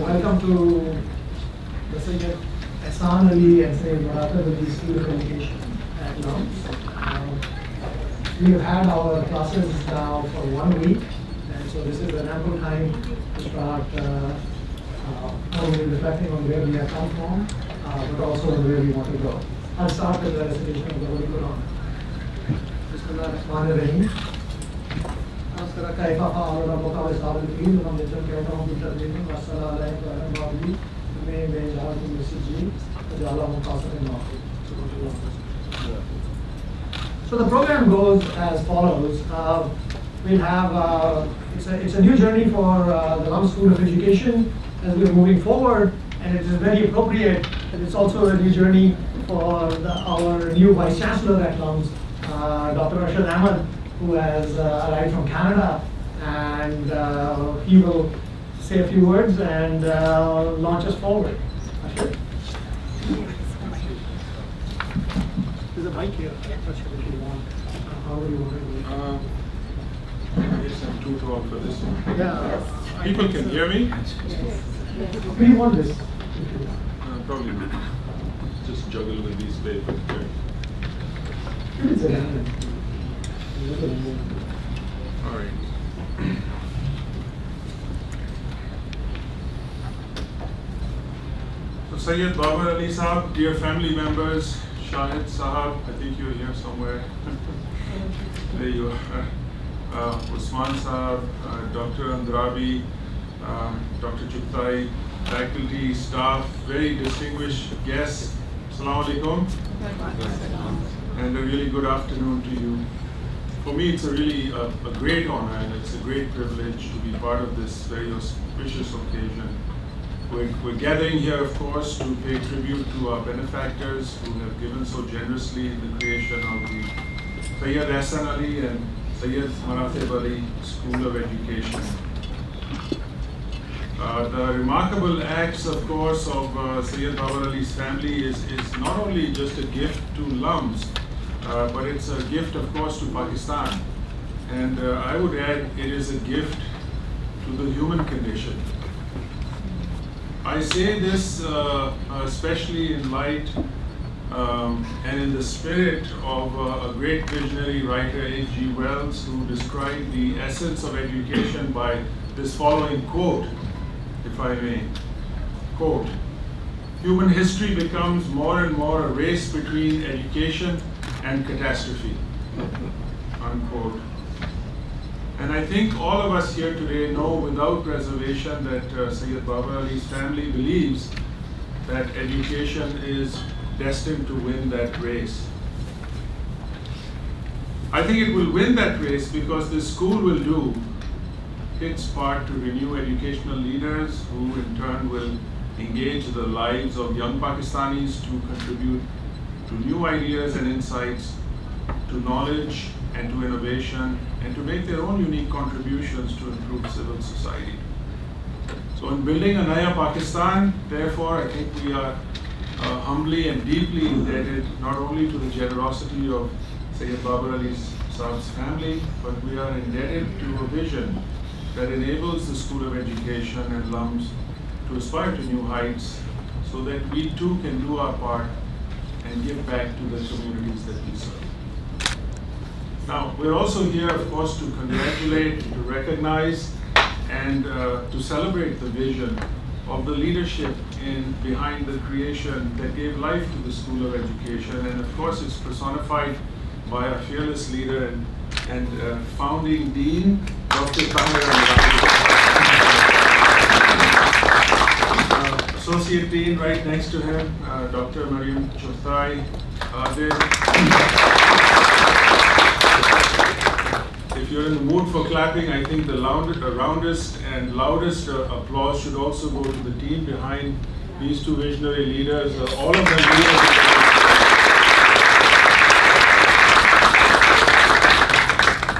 welcome to the Syed Ahsan Ali and Syed Maratib Ali School of Education at LUMS. We have had our classes now for 1 week, and so this is an ample time to start not only reflecting on where we have come from, but also on where we want to go. I'll start with the recitation of the Holy Quran. Bismillahirrahmanirrahim. كيف فعل ربك بأصحاب الفيل ولم يجعل كيدهم في تدبير وأرسل عليهم طيرا أبابيل من جعلهم من السجين وجعلهم قاصرا معقول. So the program goes as follows. We'll have it's a new journey for the LUMS School of Education as we're moving forward, and it is very appropriate that it's also a new journey for our new Vice Chancellor at LUMS, Dr. Ahmad, who has arrived from Canada, and he will say a few words and launch us forward. Ashir? There's a mic here. If you want. How do you want to do it? Yes, I'm too tall for this one. Yeah. People can hear me? Do you want this? Probably not. Just juggle with these papers. All right. So Syed Babar Ali Sahab, dear family members, Shahid Sahab, I think you're here somewhere. There you are. Osman Sahab, Dr. Andrabi, Dr. Chuptai, faculty, staff, very distinguished guests. Assalamu alaikum. And a really good afternoon to you. For me, it's a really a great honor, and it's a great privilege to be part of this very auspicious occasion. We're gathering here, of course, to pay tribute to our benefactors who have given so generously in the creation of the Syed Ahsan Ali and Syed Maratib Ali School of Education. The remarkable acts, of course, of Syed Babar Ali's family is not only just a gift to LUMS, but it's a gift, of course, to Pakistan. And I would add, it is a gift to the human condition. I say this especially in light and in the spirit of a great visionary writer, H.G. Wells, who described the essence of education by this following quote, if I may. Quote, "Human history becomes more and more a race between education and catastrophe," unquote. And I think all of us here today know without reservation that Syed Babar Ali's family believes that education is destined to win that race. I think it will win that race because this school will do its part to renew educational leaders who in turn will engage the lives of young Pakistanis to contribute to new ideas and insights, to knowledge and to innovation, and to make their own unique contributions to improve civil society. So in building a Naya Pakistan, therefore, I think we are humbly and deeply indebted not only to the generosity of Syed Babar Ali Saab's family, but we are indebted to a vision that enables the School of Education and LUMS to aspire to new heights so that we too can do our part and give back to the communities that we serve. Now, we're also here, of course, to congratulate, to recognize, and to celebrate the vision of the leadership behind the creation that gave life to the School of Education. And of course, it's personified by our fearless leader and founding dean, Dr. Kamran Asdar. Associate dean right next to him, Dr. Mariam Chauthai. If you're in the mood for clapping, I think the roundest and loudest applause should also go to the team behind these two visionary leaders. All of them leaders.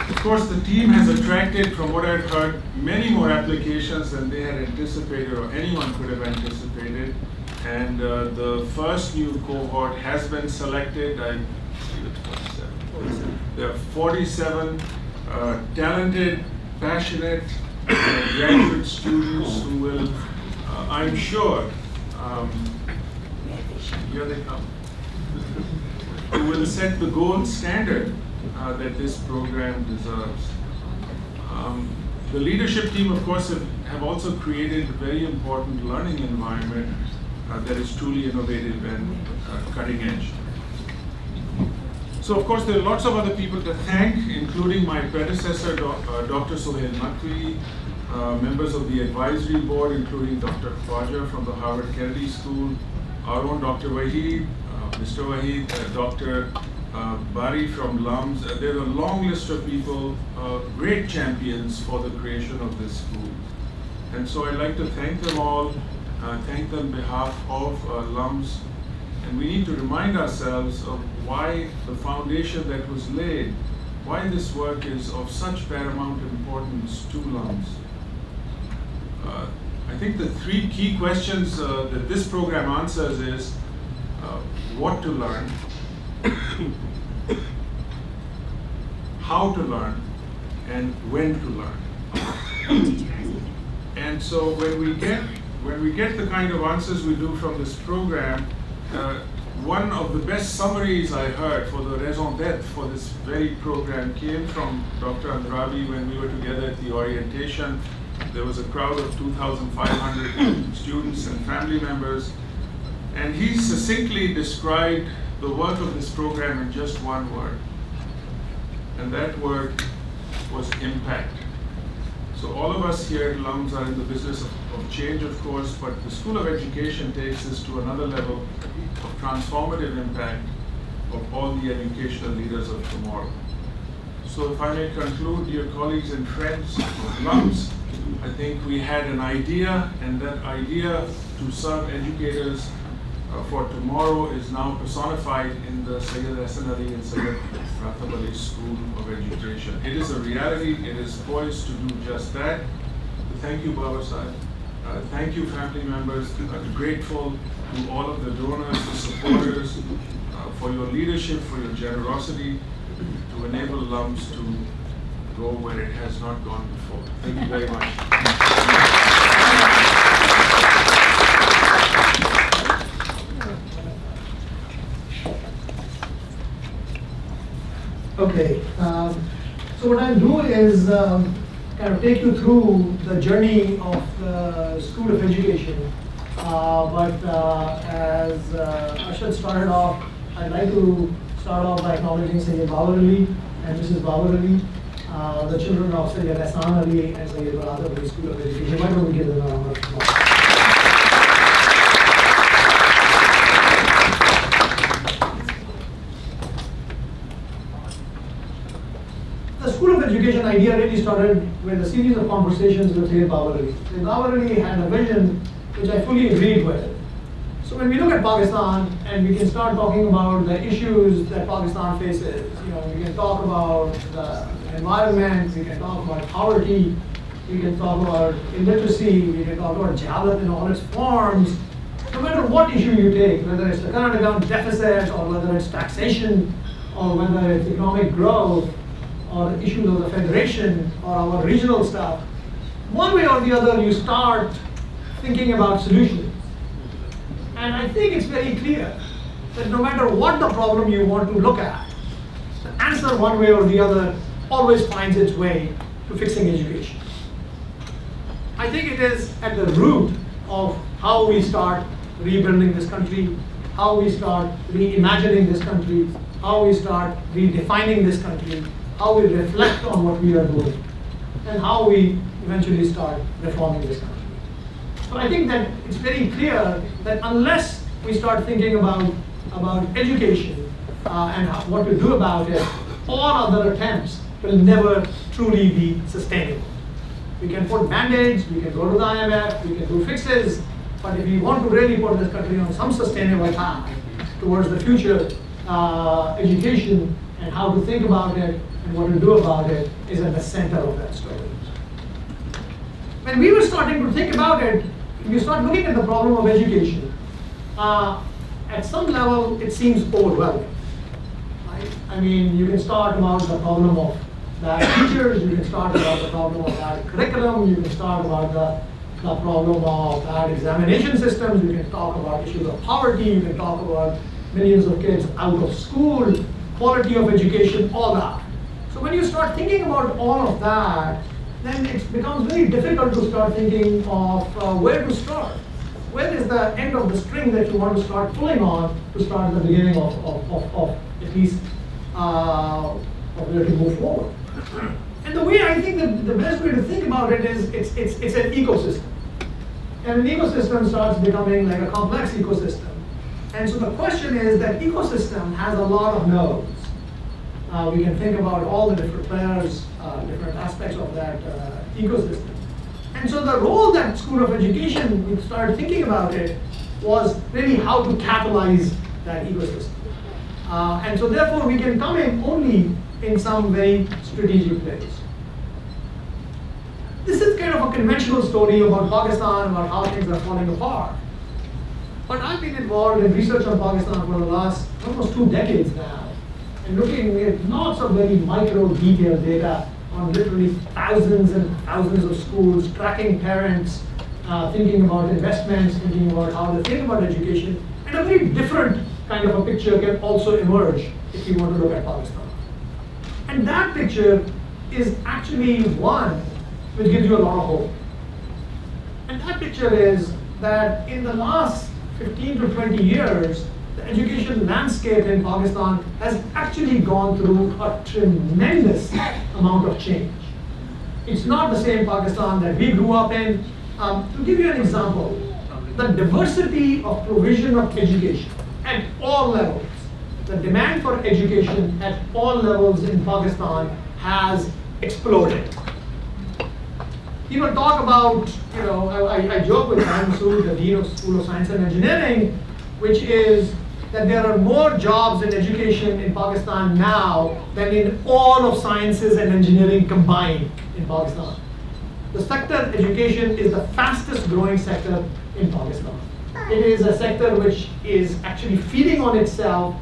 Of course, the team has attracted, from what I've heard, many more applications than they had anticipated or anyone could have anticipated. And the first new cohort has been selected. I believe it's 47. There are 47 talented, passionate graduate students who will I'm sure, here they come, who will set the gold standard that this program deserves. The leadership team, of course, have also created a very important learning environment that is truly innovative and cutting edge. So, of course, there are lots of other people to thank, including my predecessor, Dr. Syed Maratib, members of the advisory board, including Dr. Khwaja from the Harvard Kennedy School, our own Dr. Waheed, Mr. Waheed, Dr. Bari from LUMS. There's a long list of people, great champions for the creation of this school. And so I'd like to thank them all, thank them on behalf of LUMS. And we need to remind ourselves of why the foundation that was laid, why this work is of such paramount importance to LUMS. I think the three key questions that this program answers is what to learn, how to learn, and when to learn. And so when we get the kind of answers we do from this program, one of the best summaries I heard for the raison d'etre for this very program came from Dr. Andrabi when we were together at the orientation. There was a crowd of 2,500 students and family members, and he succinctly described the work of this program in just one word, and that word was impact. So all of us here at LUMS are in the business of change, of course, but the School of Education takes this to another level of transformative impact of all the educational leaders of tomorrow. So if I may conclude, dear colleagues and friends of LUMS, I think we had an idea, and that idea to serve educators for tomorrow is now personified in the Syed Ahsan Ali and Syed Maratib Ali School of Education. It is a reality, it is poised to do just that. Thank you, Baba Sahib. Thank you, family members. I'm grateful to all of the donors, the supporters, for your leadership, for your generosity to enable LUMS to go where it has not gone before. Thank you very much. Okay, so what I'll do is kind of take you through the journey of the School of Education. As Ashad started off, I'd like to start off by acknowledging Syed Babar Ali and Mrs. Babar Ali, the children of Syed Ahsan Ali and Syed Maratib Ali School of Education. Why don't we give them a round of applause? The School of Education idea really started with a series of conversations with Syed Babar Ali. Syed Babar Ali had a vision which I fully agreed with. So when we look at Pakistan and we can start talking about the issues that Pakistan faces, we can talk about the environment, we can talk about poverty, we can talk about illiteracy, we can talk about jahalat in all its forms. No matter what issue you take, whether it's the current account deficit, or whether it's taxation, or whether it's economic growth, or issues of the federation, or our regional stuff, one way or the other you start thinking about solutions. And I think it's very clear that no matter what the problem you want to look at, the answer one way or the other always finds its way to fixing education. I think it is at the root of how we start rebuilding this country, how we start reimagining this country, how we start redefining this country, how we reflect on what we are doing, and how we eventually start reforming this country. So I think that it's very clear that unless we start thinking about education and what to do about it, all other attempts will never truly be sustainable. We can put band-aids, we can go to the IMF, we can do fixes, but if we want to really put this country on some sustainable path towards the future, education and how to think about it and what to do about it is at the center of that story. When we were starting to think about it, you start looking at the problem of education. At some level, it seems overwhelming. Right? I mean, you can start about the problem of bad teachers, you can start about the problem of bad curriculum, you can start about the the problem of bad examination systems, we can talk about issues of poverty, we can talk about millions of kids out of school, quality of education, all that. So when you start thinking about all of that, then it becomes very difficult to start thinking of where to start. Where is the end of the string that you want to start pulling on to start the beginning of at least of where to move forward? And the way I think that the best way to think about it is it's an ecosystem. And an ecosystem starts becoming like a complex ecosystem. And so the question is that ecosystem has a lot of nodes. We can think about all the different players, different aspects of that ecosystem. And so the role that School of Education, we started thinking about it, was really how to catalyze that ecosystem. And so therefore we can come in only in some very strategic ways. This is kind of a conventional story about Pakistan, about how things are falling apart. But I've been involved in research on Pakistan for the last almost 2 decades now, and looking at lots of very micro detailed data on literally thousands and thousands of schools, tracking parents, thinking about investments, thinking about how they think about education, and a very different kind of a picture can also emerge if you want to look at Pakistan. And that picture is actually one which gives you a lot of hope. And that picture is that in the last 15 to 20 years, the education landscape in Pakistan has actually gone through a tremendous amount of change. It's not the same Pakistan that we grew up in. To give you an example, the diversity of provision of education at all levels, the demand for education at all levels in Pakistan has exploded. People talk about, I joke with Shahid Masood, the Dean of School of Science and Engineering, which is that there are more jobs in education in Pakistan now than in all of sciences and engineering combined in Pakistan. The sector education is the fastest growing sector in Pakistan. It is a sector which is actually feeding on itself.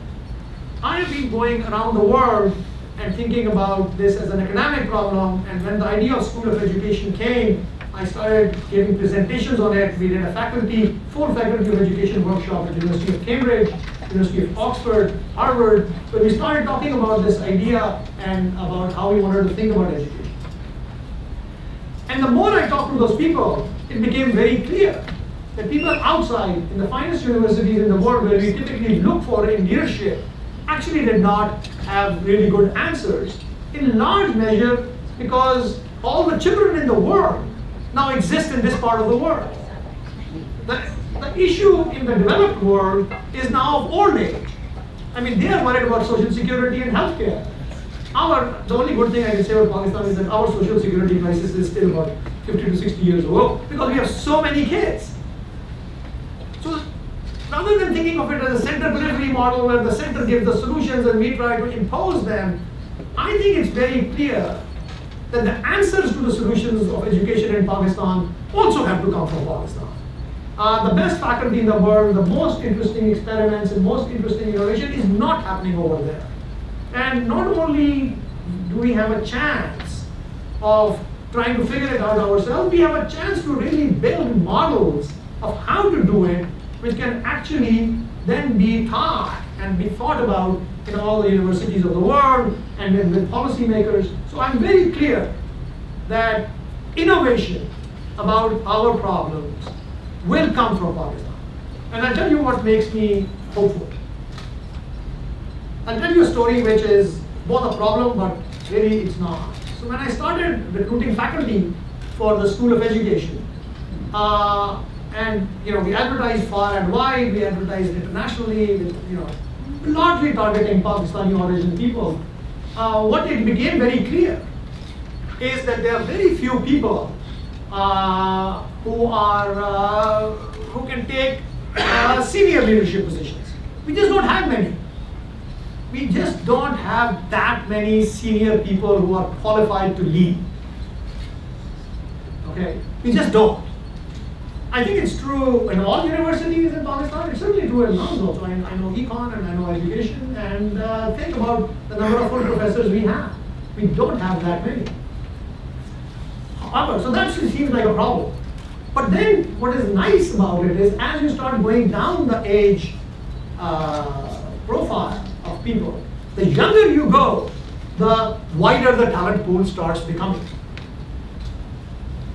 I have been going around the world and thinking about this as an economic problem, and when the idea of School of Education came, I started giving presentations on it. We did a full faculty of education workshop at the University of Cambridge, University of Oxford, Harvard, where we started talking about this idea and about how we wanted to think about education. And the more I talked to those people, it became very clear that people outside in the finest universities in the world where we typically look for in leadership actually did not have really good answers, in large measure because all the children in the world now exist in this part of the world. The issue in the developed world is now of old age. I mean, they are worried about social security and healthcare. The only good thing I can say about Pakistan is that our social security crisis is still about 50 to 60 years old because we have so many kids. So rather than thinking of it as a center delivery model where the center gives the solutions and we try to impose them, I think it's very clear that the answers to the solutions of education in Pakistan also have to come from Pakistan. The best faculty in the world, the most interesting experiments and most interesting innovation is not happening over there. And not only do we have a chance of trying to figure it out ourselves, we have a chance to really build models of how to do it, which can actually then be taught and be thought about in all the universities of the world and with policymakers. So I'm very clear that innovation about our problems will come from Pakistan. And I'll tell you what makes me hopeful. I'll tell you a story which is both a problem, but really it's not. So when I started recruiting faculty for the School of Education, and we advertised far and wide, we advertised internationally, with, largely targeting Pakistani origin people, what it became very clear is that there are very few people who can take senior leadership positions. We just don't have many. We just don't have that many senior people who are qualified to lead. Okay, we just don't. I think it's true in all universities in Pakistan. It's certainly true in LUMS also. I know econ and I know education, and think about the number of full professors we have. We don't have that many. However, so that seems like a problem. But then what is nice about it is as you start going down the age profile of people, the younger you go, the wider the talent pool starts becoming.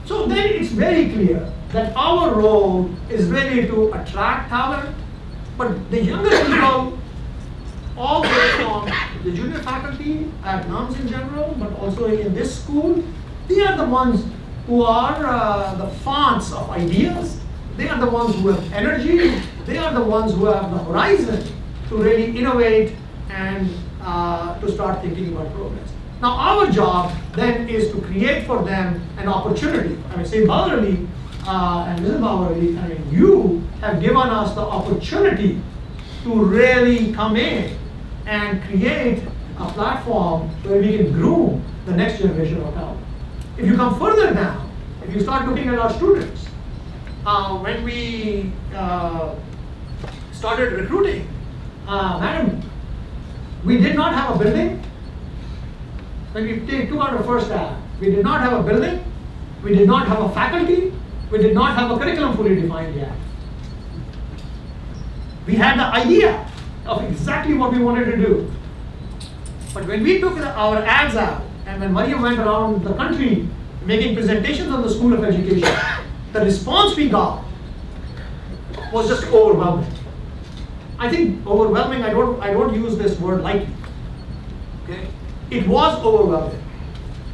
So then it's very clear that our role is really to attract talent, but the younger people, all based on the junior faculty at LUMS in general, but also in this school, they are the ones who are the fonts of ideas. They are the ones who have energy. They are the ones who have the horizon to really innovate and to start thinking about progress. Now our job then is to create for them an opportunity. I mean, Syed Babar Ali and Mrs. Babar Ali, I mean, you have given us the opportunity to really come in and create a platform where we can groom the next generation of talent. If you come further down, if you start looking at our students, when we started recruiting, madam, we did not have a building. When we took out our first staff, we did not have a building, we did not have a faculty, we did not have a curriculum fully defined yet. We had the idea of exactly what we wanted to do. But when we took our ads out, and when Mariam went around the country making presentations on the School of Education, the response we got was just overwhelming. I think overwhelming, I don't use this word lightly. Okay? It was overwhelming.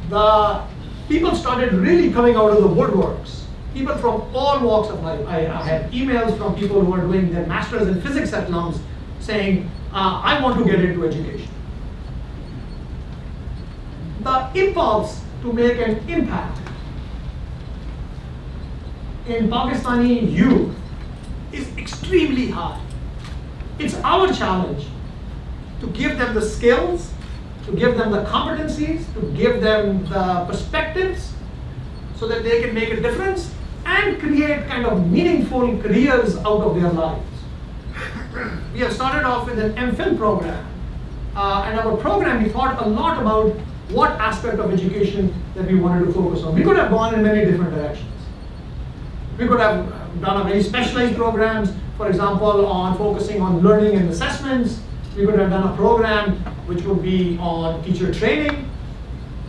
The people started really coming out of the woodworks. People from all walks of life. I had emails from people who are doing their masters in physics at LUMS saying, I want to get into education. The impulse to make an impact in Pakistani youth is extremely high. It's our challenge to give them the skills, to give them the competencies, to give them the perspectives so that they can make a difference and create kind of meaningful careers out of their lives. We have started off with an MPhil program. And our program, we thought a lot about what aspect of education that we wanted to focus on. We could have gone in many different directions. We could have done a very specialized programs, for example, on focusing on learning and assessments. We could have done a program which would be on teacher training.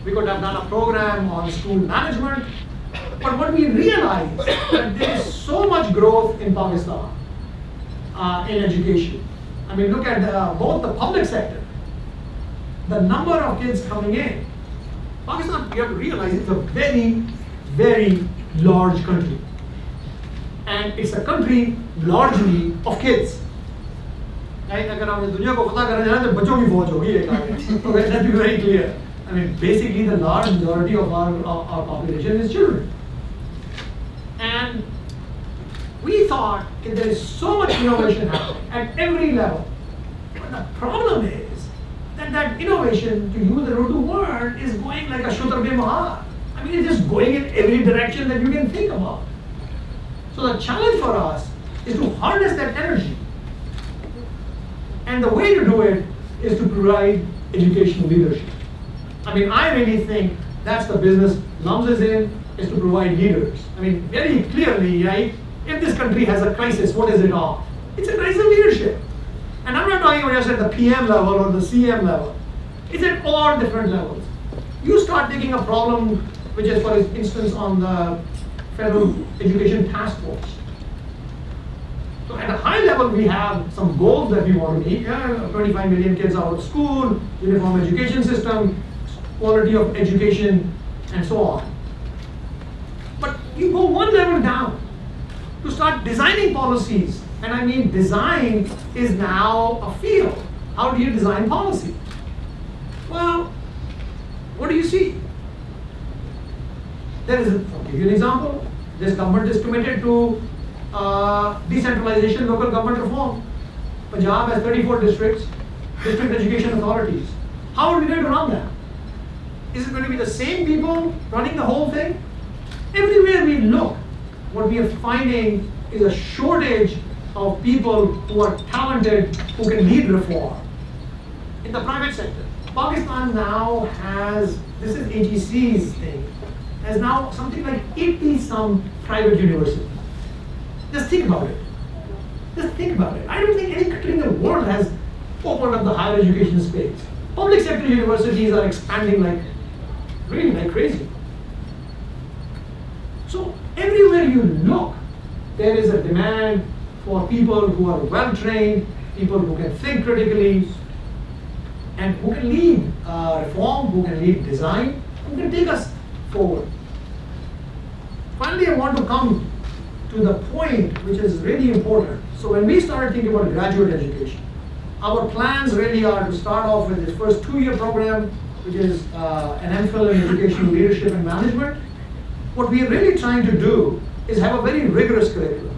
We could have done a program on school management. But what we realized that there is so much growth in Pakistan in education. I mean, look at both the public sector, the number of kids coming in. Pakistan, you have to realize, it's a very, very large country. And it's a country largely of kids. Let's be very clear. I mean, basically the large majority of our population is children. And we thought that there is so much innovation happening at every level. But the problem is that innovation, to use the Urdu word, is going like a shutar be mahar. I mean, it's just going in every direction that you can think about. So the challenge for us is to harness that energy. And the way to do it is to provide educational leadership. I mean, I really think that's the business LUMS is in, is to provide leaders. I mean, very clearly, right? If this country has a crisis, what is it of? It's a crisis of leadership. And I'm not talking about just at the PM level or the CM level. It's at all different levels. You start taking a problem, which is, for instance, on the Federal Education Task Force. So at a high level, we have some goals that we want to meet. 25 million kids out of school, uniform education system, quality of education, and so on. But you go one level down to start designing policies. And I mean, design is now a field. How do you design policy? Well, what do you see? I'll give you an example. This government is committed to decentralization, local government reform. Punjab has 34 districts, district education authorities. How are we going to run that? Is it going to be the same people running the whole thing? Everywhere we look, what we are finding is a shortage of people who are talented, who can lead reform. In the private sector, Pakistan now has, this is AGC's thing, has now something like 80-some private universities. Just think about it. Just think about it. I don't think any country in the world has opened up the higher education space. Public sector universities are expanding really like crazy. So everywhere you look, there is a demand for people who are well trained, people who can think critically, and who can lead reform, who can lead design, who can take us forward. Finally, I want to come to the point which is really important. So when we started thinking about graduate education, our plans really are to start off with this first 2-year program, which is an MPhil in educational leadership and management. What we are really trying to do is have a very rigorous curriculum.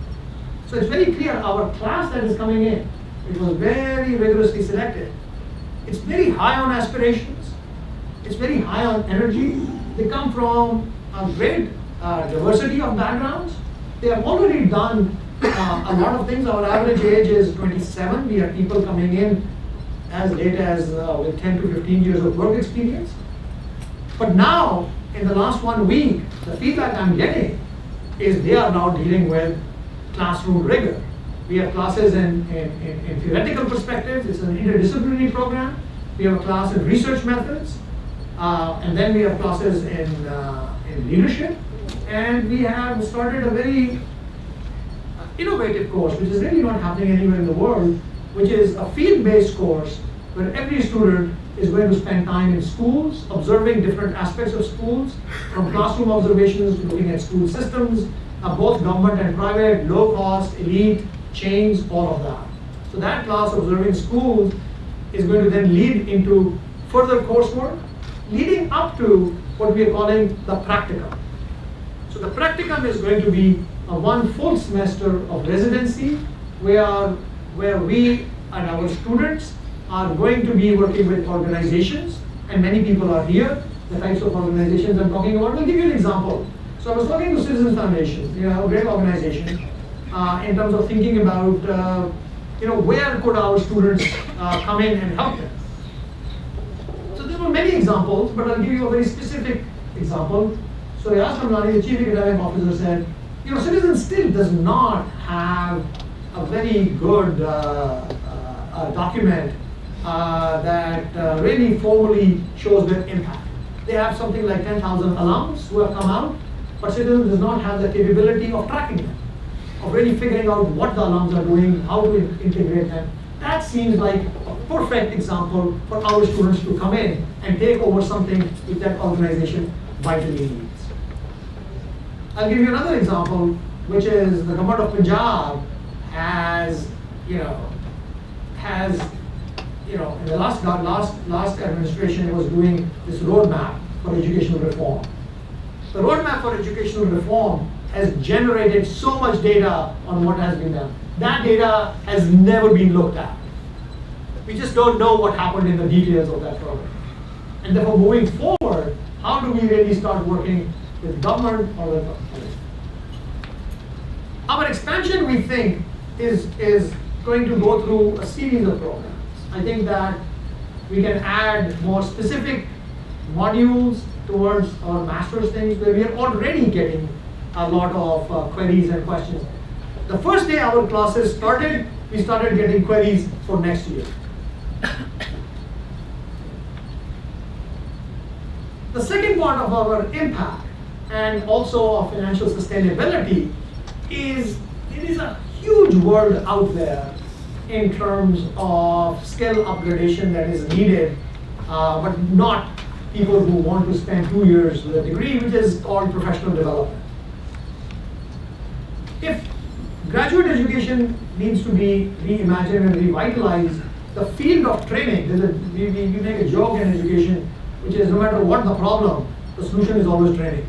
So it's very clear, our class that is coming in, it was very rigorously selected. It's very high on aspirations. It's very high on energy. They come from a great diversity of backgrounds. They have already done a lot of things. Our average age is 27. We have people coming in as late as with 10 to 15 years of work experience. But now, in the last 1 week, the feedback I'm getting is they are now dealing with classroom rigor. We have classes in theoretical perspectives. It's an interdisciplinary program. We have a class in research methods. And then we have classes in leadership. And we have started a very innovative course, which is really not happening anywhere in the world, which is a field-based course where every student is going to spend time in schools, observing different aspects of schools, from classroom observations to looking at school systems, both government and private, low cost, elite, chains, all of that. So that class, observing schools, is going to then lead into further coursework, leading up to what we are calling the practicum. So the practicum is going to be a 1 full semester of residency where we and our students are going to be working with organizations, and many people are here. The types of organizations I'm talking about. I'll give you an example. So I was talking to Citizens Foundation, a great organization, in terms of thinking about, where could our students come in and help them. So there were many examples, but I'll give you a very specific example. So Riyaz Kamrani, the Chief Academic Officer, said, Citizens still does not have a very good document that really formally shows their impact. They have something like 10,000 alums who have come out, but Citizens does not have the capability of tracking them, of really figuring out what the alums are doing, how to integrate them. That seems like a perfect example for our students to come in and take over something which that organization vitally needs. I'll give you another example, which is the government of Punjab has, in the last administration was doing this roadmap for educational reform. The roadmap for educational reform has generated so much data on what has been done. That data has never been looked at. We just don't know what happened in the details of that program. And therefore, moving forward, how do we really start working with government or with policy? Our expansion, we think, is going to go through a series of programs. I think that we can add more specific modules towards our master's things where we are already getting a lot of queries and questions. The first day our classes started, we started getting queries for next year. The second part of our impact and also of financial sustainability is it is a huge world out there in terms of skill upgradation that is needed, but not people who want to spend 2 years with a degree, which is called professional development. If graduate education needs to be reimagined and revitalized, the field of training, we make a joke in education, which is no matter what the problem, the solution is always training.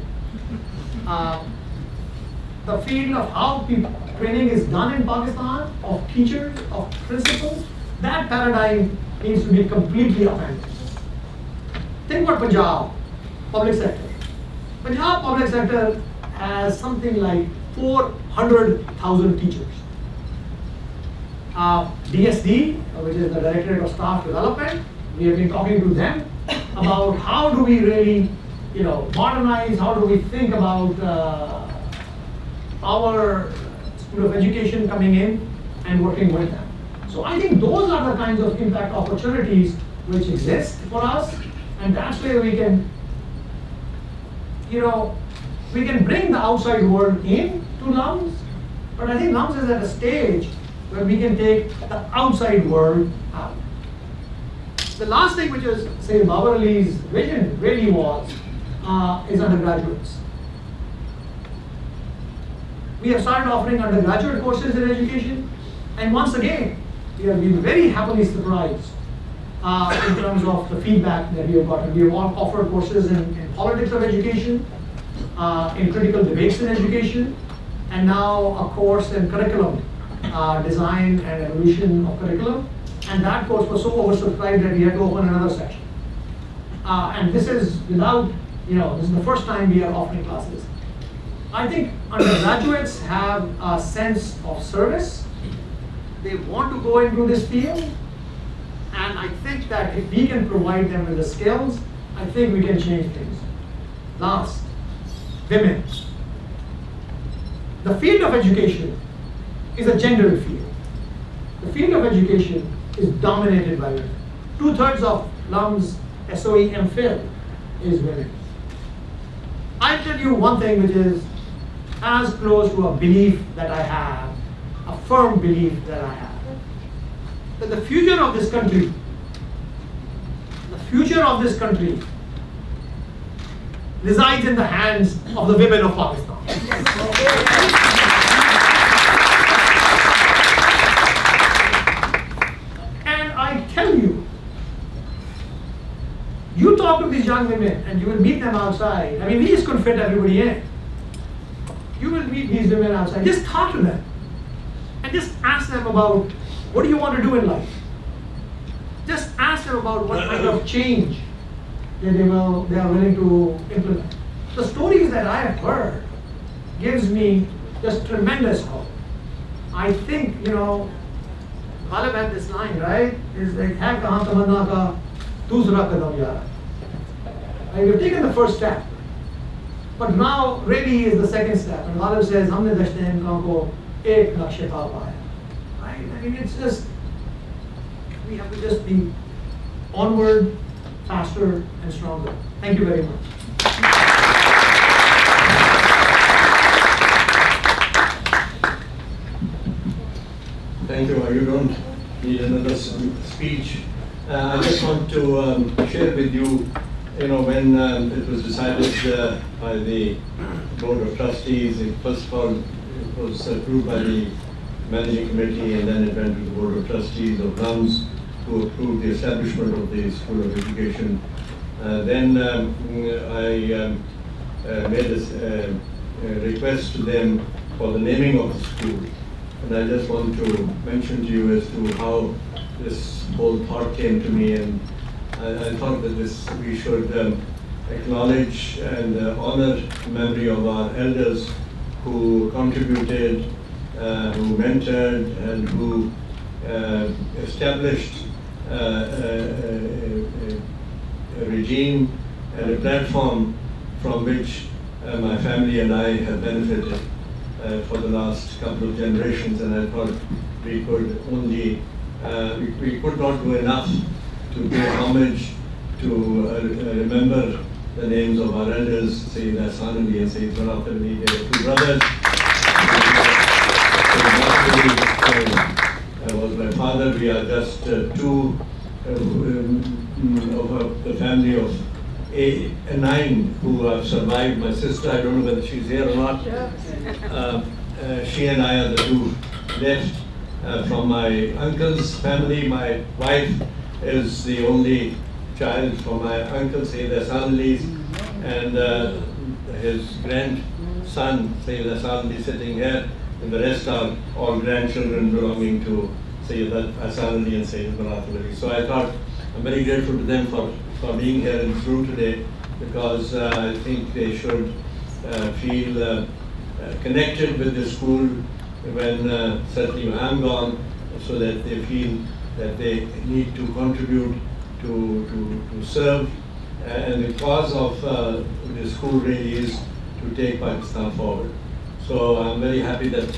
The field of how training is done in Pakistan, of teachers, of principals, that paradigm needs to be completely upended. Think about Punjab, public sector. Punjab public sector has something like 400,000 teachers. DSD, which is the Directorate of Staff Development, we have been talking to them about how do we really, modernize, how do we think about our School of Education coming in and working with them. So I think those are the kinds of impact opportunities which exist for us, and that's where we can, we can bring the outside world in to LUMS, but I think LUMS is at a stage where we can take the outside world out. The last thing which is, Syed Babar Ali's vision really was, is undergraduates. We have started offering undergraduate courses in education, and once again, we have been very happily surprised in terms of the feedback that we have gotten. We have offered courses in politics of education, in critical debates in education, and now a course in curriculum design and evolution of curriculum. And that course was so oversubscribed that we had to open another section. And this is without, this is the first time we are offering classes. I think undergraduates have a sense of service. They want to go into this field. And I think that if we can provide them with the skills, I think we can change things. Last, women. The field of education is a gendered field. The field of education is dominated by women. 2/3 of LUMS SOE MPhil is women. I'll tell you one thing which is as close to a belief that I have, a firm belief that I have, that the future of this country resides in the hands of the women of Pakistan. And I tell you, you talk to these young women and you will meet them outside. I mean, we just couldn't fit everybody in. You will meet these women outside. Just talk to them and just ask them about what do you want to do in life. Just ask them about what kind of change that they are willing to implement. The stories that I have heard gives me just tremendous hope. I think, Ghalib had this line, right? Is like, hai kahan tamanna ka dusra kadam yaar. We've taken the first step, but now really is the second step. And Ghalib says, humne dashte imkan ko ek nakshe pa paaya. Right? I mean, it's just, we have to just be onward, faster, and stronger. Thank you very much. Thank you. You don't need another speech. I just want to share with you, when it was decided by the Board of Trustees, first of all, it was approved by the Managing Committee, and then it went to the Board of Trustees of LUMS to approve the establishment of the School of Education. Then I made a request to them for the naming of the school. And I just want to mention to you as to how this whole thought came to me, and I thought that we should acknowledge and honor the memory of our elders who contributed, who mentored, and who established a regime and a platform from which my family and I have benefited for the last couple of generations. And I thought we could only, we could not do enough to pay homage to remember the names of our elders, Syed Ahsan Ali and Syed Maratib Ali. They were two brothers. Was my father. We are just two of the family of 9 who have survived. My sister, I don't know whether she's here or not. She and I are the two left from my uncle's family. My wife is the only child from my uncle, Syed Ahsan Ali, and his grandson, Syed Ahsan Ali, sitting here, and the rest are all grandchildren belonging to Syed Ahsan Ali and Syed Maratib Ali. So I thought I'm very grateful to them for being here in this room today, because I think they should feel connected with the school when certainly when I'm gone, so that they feel that they need to contribute to serve. And the cause of the school really is to take Pakistan forward. So I'm very happy that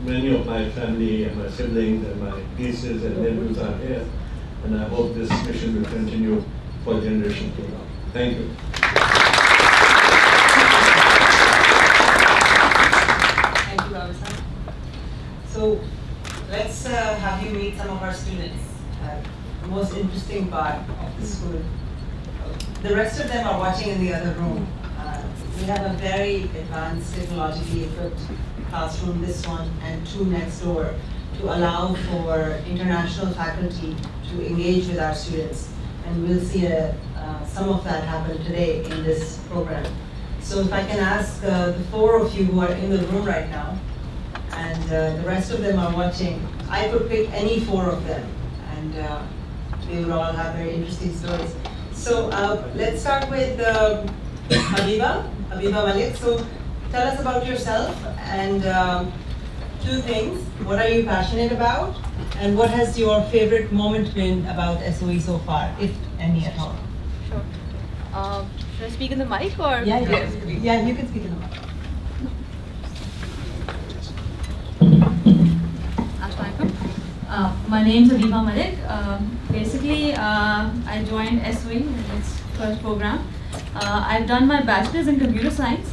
many of my family and my siblings and my nieces and nephews are here. And I hope this mission will continue for generations to come. Thank you. Thank you, Babar sir. So let's have you meet some of our students. The most interesting part of the school. The rest of them are watching in the other room. We have a very advanced, technologically equipped classroom, this one, and two next door, to allow for international faculty to engage with our students. And we'll see some of that happen today in this program. So if I can ask the four of you who are in the room right now, and the rest of them are watching, I could pick any four of them, and they would all have very interesting stories. So let's start with Habiba Malik. So tell us about yourself and two things. What are you passionate about? And what has your favorite moment been about SOE so far, if any at all? Sure. Should I speak in the mic or? Yeah, you can speak in the mic. My name's Habiba Malik. Basically, I joined SOE in its first program. I've done my bachelor's in computer science,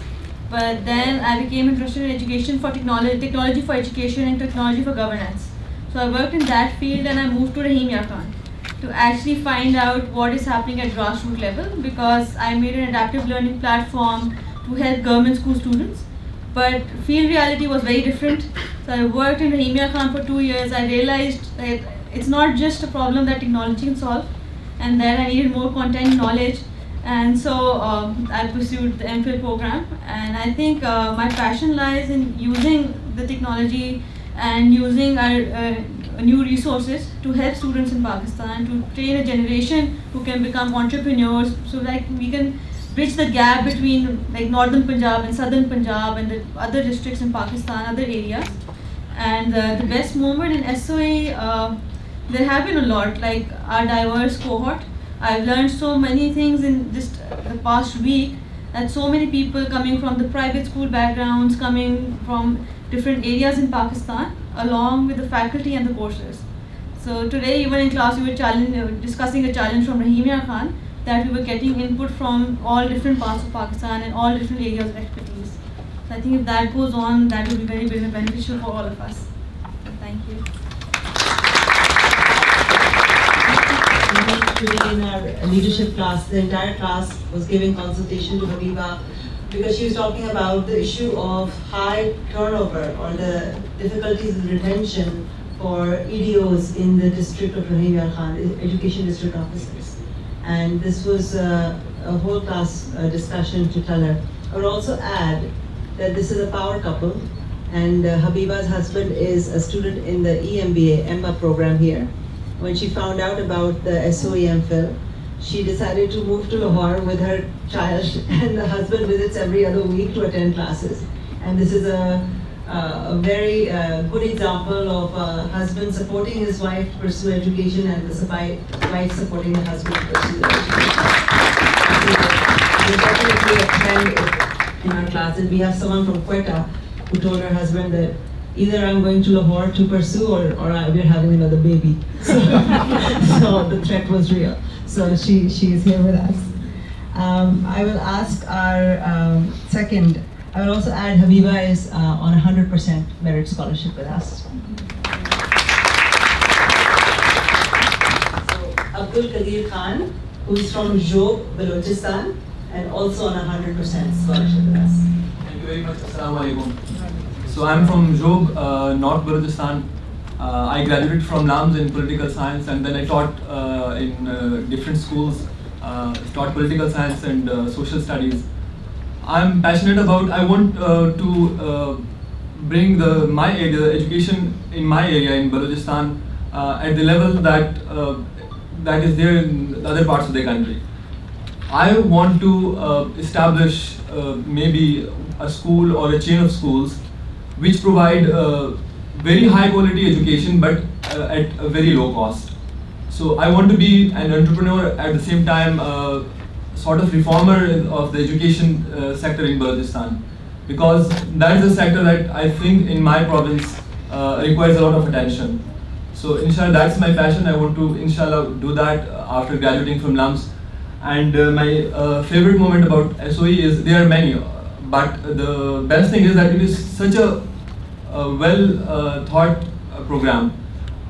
but then I became interested in education for technology for education and technology for governance. So I worked in that field and I moved to Rahim Khan to actually find out what is happening at grassroots level, because I made an adaptive learning platform to help government school students. But field reality was very different. So I worked in Rahim Khan for 2 years. I realized that it's not just a problem that technology can solve, and that I needed more content knowledge. And so I pursued the MPhil program. And I think my passion lies in using the technology and using our new resources to help students in Pakistan, to train a generation who can become entrepreneurs, so that we can bridge the gap between like northern Punjab and southern Punjab and the other districts in Pakistan, other areas. And the best moment in SOE, there have been a lot, like our diverse cohort. I've learned so many things in just the past week, that so many people coming from the private school backgrounds, coming from different areas in Pakistan, along with the faculty and the courses. So today, even in class, we were discussing a challenge from Rahim Khan, that we were getting input from all different parts of Pakistan and all different areas of expertise. So I think if that goes on, that will be very, very beneficial for all of us. So thank you. Today in our leadership class, the entire class was giving consultation to Habiba, because she was talking about the issue of high turnover or the difficulties in retention for EDOs in the district of Rahim Khan, education district officers. And this was a whole class discussion to tell her. I would also add that this is a power couple, and Habiba's husband is a student in the EMBA program here. When she found out about the SOE MPhil, she decided to move to Lahore with her child, and the husband visits every other week to attend classes. And this is a very good example of a husband supporting his wife to pursue education, and the wife supporting the husband to pursue education. We definitely attend it in our classes. We have someone from Quetta who told her husband that either I'm going to Lahore to pursue, or we're having another baby. So, so the threat was real. So she is here with us. I will ask our second. I will also add Habiba is on 100% merit scholarship with us. So Abdul Qadir Khan, who is from Job, Balochistan, and also on 100% scholarship with us. Thank you very much. Assalamu alaikum. So I'm from Job, North Balochistan. I graduated from LUMS in political science, and then I taught in different schools, taught political science and social studies. I'm passionate about, I want to bring my area, education in my area in Balochistan at the level that is there in the other parts of the country. I want to establish maybe a school or a chain of schools which provide very high quality education, but at a very low cost. So I want to be an entrepreneur at the same time, sort of reformer of the education sector in Balochistan, because that's a sector that I think in my province requires a lot of attention. So inshallah, that's my passion. I want to inshallah do that after graduating from LUMS. And my favorite moment about SOE is, there are many, but the best thing is that it is such a well thought program.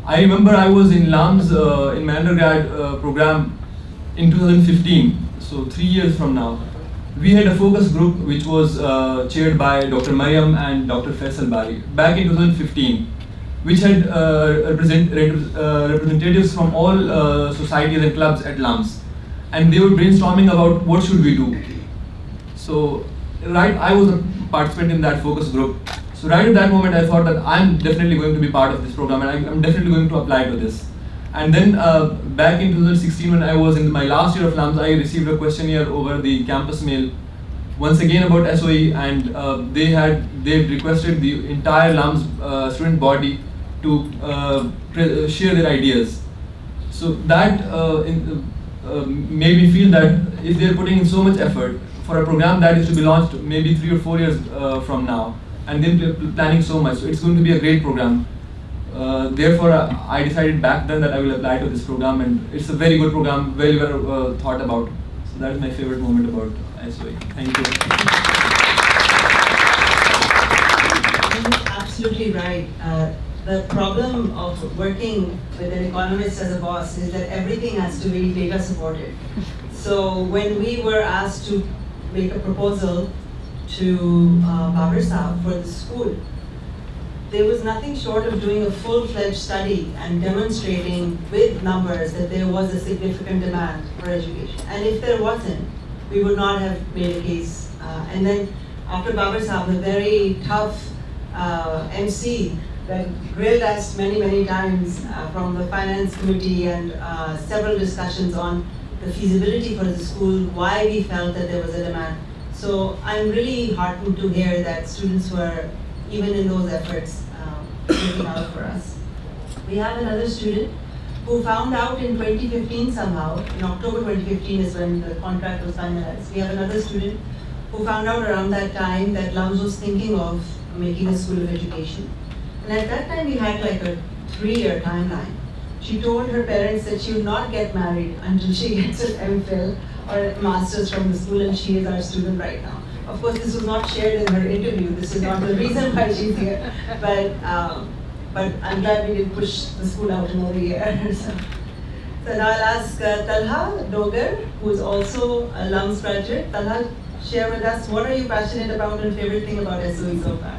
I remember I was in LUMS in my undergrad program in 2015, so 3 years from now. We had a focus group which was chaired by Dr. Mariam and Dr. Faisal Bari back in 2015, which had representatives from all societies and clubs at LUMS. And they were brainstorming about what should we do. So, right, I was a participant in that focus group. So right at that moment, I thought that I'm definitely going to be part of this program, and I'm definitely going to apply to this. And then back in 2016, when I was in my last year of LUMS, I received a questionnaire over the campus mail, once again about SOE, and they requested the entire LUMS student body to share their ideas. So that made me feel that if they're putting in so much effort for a program that is to be launched maybe 3 or 4 years from now, and then planning so much, so it's going to be a great program. Therefore, I decided back then that I will apply to this program, and it's a very good program, very well thought about. So that is my favorite moment about SOE. Thank you. Absolutely right. The problem of working with an economist as a boss is that everything has to be data supported. So when we were asked to make a proposal to Babar Saab for the school, there was nothing short of doing a full-fledged study and demonstrating with numbers that there was a significant demand for education. And if there wasn't, we would not have made a case. And then after Babar Saab, a very tough MC that grilled us many times from the finance committee, and several discussions on the feasibility for the school, why we felt that there was a demand. So I'm really heartened to hear that students were, even in those efforts, looking out for us. We have another student who found out in 2015 somehow, in October 2015 is when the contract was finalized. We have another student who found out around that time that LUMS was thinking of making a school of education. And at that time we had like a 3-year timeline. She told her parents that she would not get married until she gets an MPhil or a master's from the school, and she is our student right now. Of course, this was not shared in her interview. This is not the reason why she's here. But I'm glad we didn't push the school out another year. So now I'll ask Talha Dogar, who is also a LUMS graduate. Talha, share with us, what are you passionate about and favorite thing about SOE so far?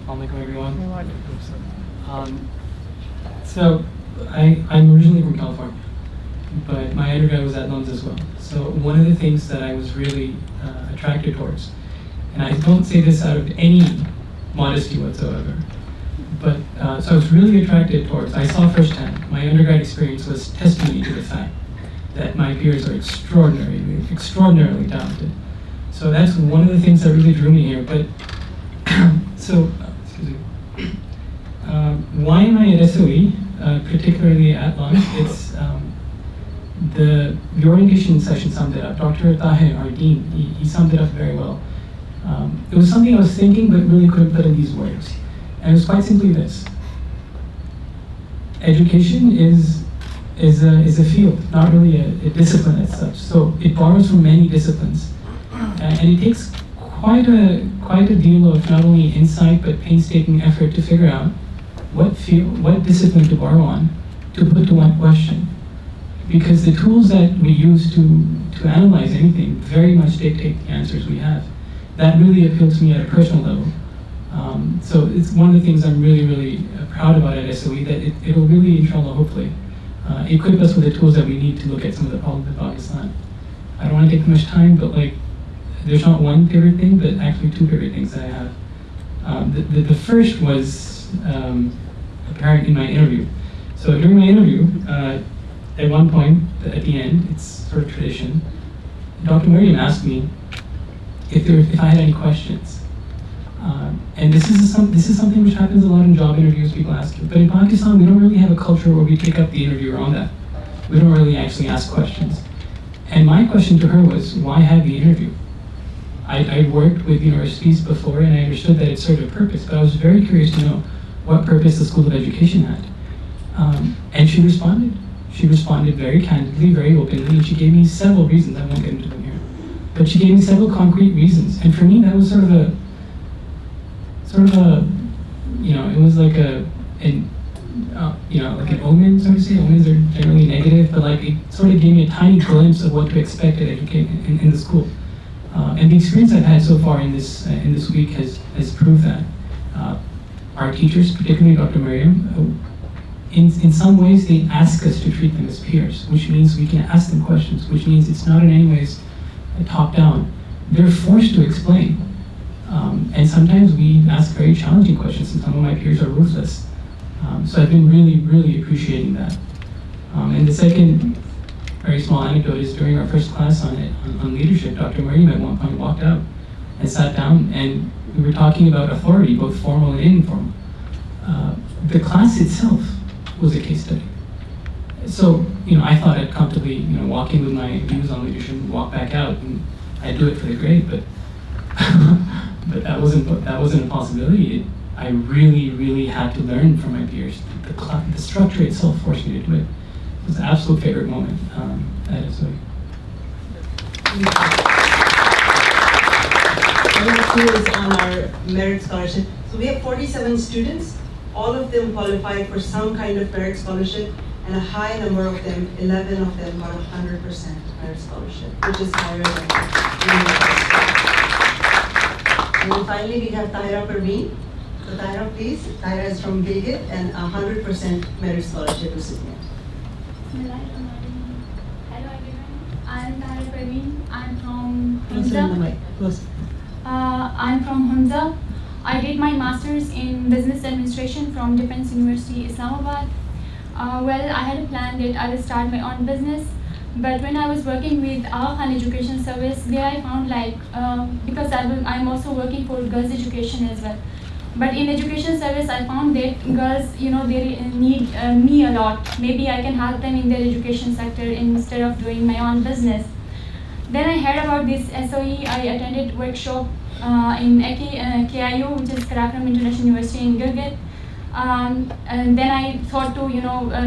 Assalamualaikum everyone. So I'm originally from California, but my undergrad was at LUMS as well. So one of the things that I was really attracted towards, and I don't say this out of any modesty whatsoever, but so I was really attracted towards, I saw firsthand, my undergrad experience was testimony to the fact that my peers are extraordinarily talented. So that's one of the things that really drew me here. But so, excuse me. Why am I at SOE, particularly at LUMS? It's the orientation session summed it up. Dr. Tahir, our dean, he summed it up very well. It was something I was thinking but really couldn't put in these words. And it was quite simply this. Education is a field, not really a discipline as such. So it borrows from many disciplines. And it takes quite a deal of not only insight but painstaking effort to figure out what discipline to borrow on to put to one question. Because the tools that we use to analyze anything very much dictate the answers we have. That really appealed to me at a personal level. So it's one of the things I'm really proud about at SOE, that it'll really, inshallah, hopefully, equip us with the tools that we need to look at some of the problems in Pakistan. I don't want to take too much time, but there's not one favorite thing, but actually 2 favorite things that I have. The first was apparent in my interview. So during my interview, at one point, at the end, it's sort of tradition, Dr. Mariam asked me if I had any questions. And this is something which happens a lot in job interviews, people ask you. But in Pakistan, we don't really have a culture where we pick up the interview on that. We don't really actually ask questions. And my question to her was, why have the interview? I'd worked with universities before and I understood that it served a purpose, but I was very curious to know what purpose the School of Education had. And she responded. She responded very candidly, very openly, and she gave me several reasons. I won't get into them here. But she gave me several concrete reasons. And for me, that was sort of a, it was like like an omen, so to say. Omens are generally negative, but like it sort of gave me a tiny glimpse of what to expect at in the school. And the experience I've had so far in this week has proved that. Our teachers, particularly Dr. Mariam, in some ways they ask us to treat them as peers, which means we can ask them questions, which means it's not in any ways top-down. They're forced to explain. And sometimes we ask very challenging questions, and some of my peers are ruthless. So I've been really, really appreciating that. And the second very small anecdote is during our first class on leadership, Dr. Mariam at one point walked out and sat down, and we were talking about authority, both formal and informal. The class itself was a case study. So, I thought I'd comfortably, walk in with my views on leadership and walk back out, and I'd do it for the grade, but but that wasn't a possibility. I really, really had to learn from my peers. The structure itself forced me to do it. It was an absolute favorite moment at SOE. Number 2 is on our merit scholarship. So we have 47 students. All of them qualified for some kind of merit scholarship, and a high number of them, 11 of them, got 100% merit scholarship, which is higher than university. And then finally, we have Tahira Parveen. So Tahira, please. Tahira is from Gilgit and 100% merit scholarship recipient. Hello everyone, I'm Tahira Parveen. I'm from I'm from Hunza. I did my master's in business administration from Defense University, Islamabad. Well, I had a plan that I will start my own business, but when I was working with Ahmad Education Service, there I found because I'm also working for girls' education as well. But in education service, I found that girls, they need me a lot. Maybe I can help them in their education sector instead of doing my own business. Then I heard about this SOE. I attended workshop in KIU, which is Karakoram International University in Gilgit. And then I thought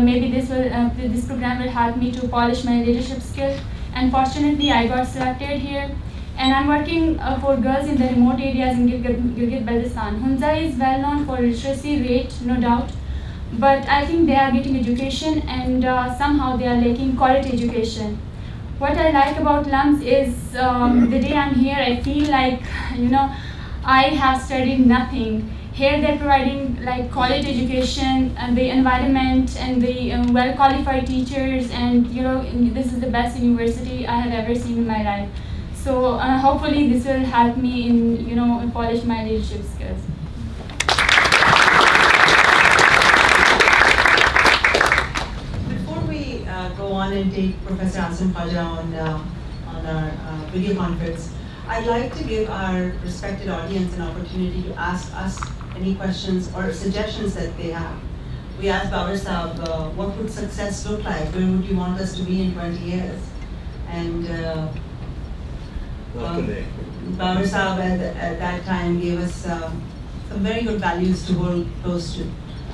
maybe this program will help me to polish my leadership skill. And fortunately, I got selected here. And I'm working for girls in the remote areas in Gilgit-Baltistan. Hunza is well known for literacy rate, no doubt. But I think they are getting education and somehow they are lacking quality education. What I like about LUMS is the day I'm here, I feel like, I have studied nothing. Here they're providing college education and the environment and the well-qualified teachers, and this is the best university I have ever seen in my life. So hopefully this will help me in polish my leadership skills. Before we go on and take Professor Asim Khaja on our video conference, I'd like to give our respected audience an opportunity to ask us any questions or suggestions that they have. We asked Babar Saab, what would success look like? Where would you want us to be in 20 years? And Babar Saab at that time gave us some very good values to hold close to.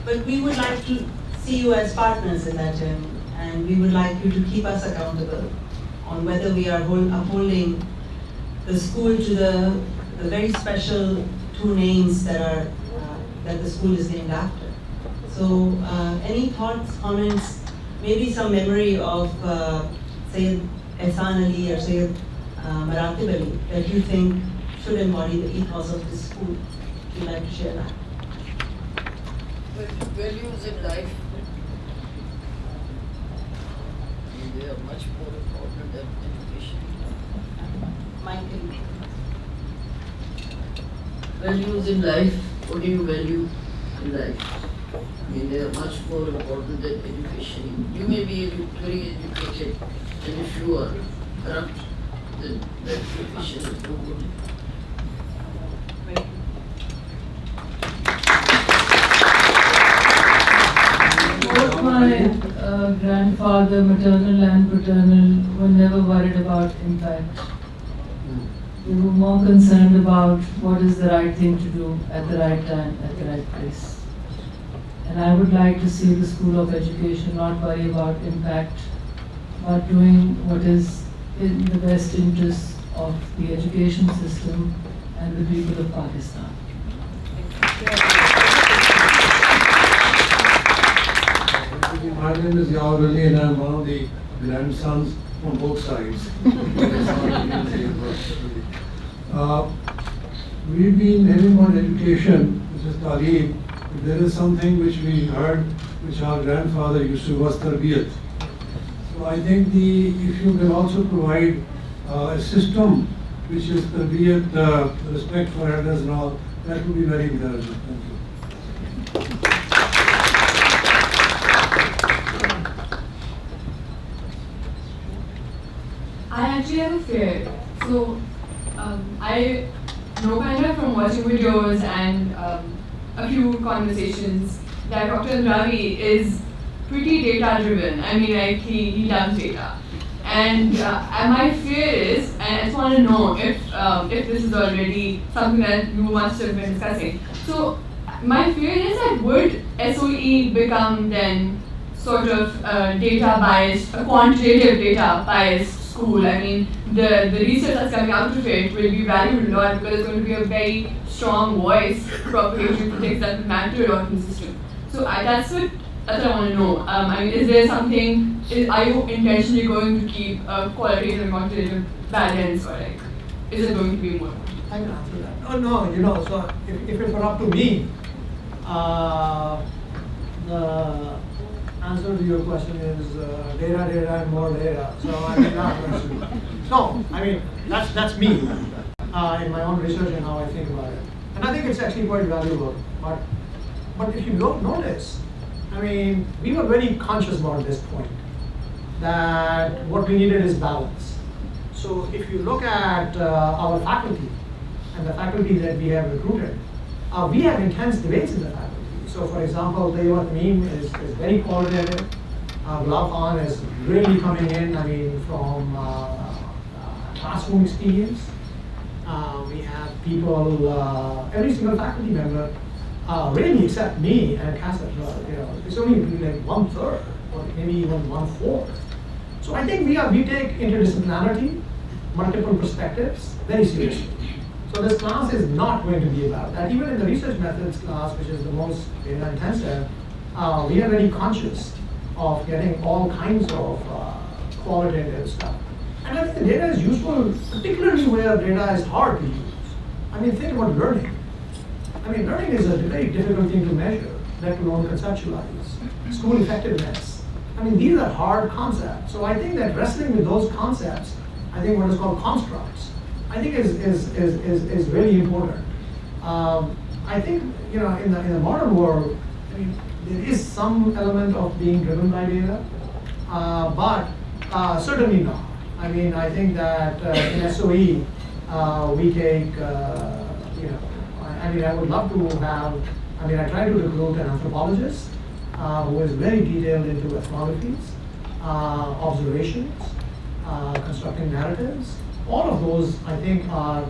But we would like to see you as partners in that journey, and we would like you to keep us accountable on whether we are upholding the school to the very special 2 names that the school is named after. So any thoughts, comments, maybe some memory of Syed Ahsan Ali or Syed Maratib Ali that you think should embody the ethos of this school? Would you like to share that? Values in life, they are much more important than education. Values in life, what do you value in life? They are much more important than education. You may be very educated, and if you are corrupt, then that education is no good. Both my grandfather, maternal and paternal, were never worried about impact. They were more concerned about what is the right thing to do at the right time, at the right place. And I would like to see the School of Education not worry about impact, but doing what is in the best interest of the education system and the people of Pakistan. My name is Dawood Ali and I'm one of the grandsons on both sides. We've been having on education, which is Talib. There is something which we heard, which our grandfather used to was tarbiyat. So I think if you can also provide a system which is tarbiyat, respect for elders and all, that would be very encouraging. Thank you. I actually have a fear. So I know kind of from watching videos and a few conversations that Dr. Ravi is pretty data driven. I mean, like he loves data. And my fear is, and I just want to know if this is already something that you must have been discussing. So my fear is that would SOE become then sort of data biased, a quantitative data biased school? I mean, the research that's coming out of it will be valued a lot because it's going to be a very strong voice propagating for things that matter a lot in the system. So that's what I want to know. I mean, is there something, are you intentionally going to keep a qualitative and quantitative balance, or like, is it going to be more? I can answer that. Oh no, so if it were up to me, the answer to your question is data and more data. So I mean, no, I mean that's me in my own research and how I think about it, and I think it's actually quite valuable. But if you notice, I mean, we were very conscious about this point that what we needed is balance. So if you look at our faculty and the faculty that we have recruited, we have intense debates in the faculty. So for example, the Tamim is very qualitative. Gulab Khan is really coming in, I mean, from classroom experience. We have people, every single faculty member, really except me and Kasset, it's only like 1/3 or maybe even 1/4. So I think we take interdisciplinarity, multiple perspectives very seriously. So this class is not going to be about that. Even in the research methods class, which is the most data intensive, we are very conscious of getting all kinds of qualitative stuff. And I think the data is useful, particularly where data is hard to use. I mean, think about learning. I mean, learning is a very difficult thing to measure, let alone conceptualize. School effectiveness. I mean, these are hard concepts. So I think that wrestling with those concepts, I think what is called constructs, I think is really important. I think, in the modern world, I mean, there is some element of being driven by data, but certainly not. I mean, I think that in SOE, we take, I would love to have, I try to recruit an anthropologist who is very detailed into ethnographies, observations, constructing narratives. All of those, I think, are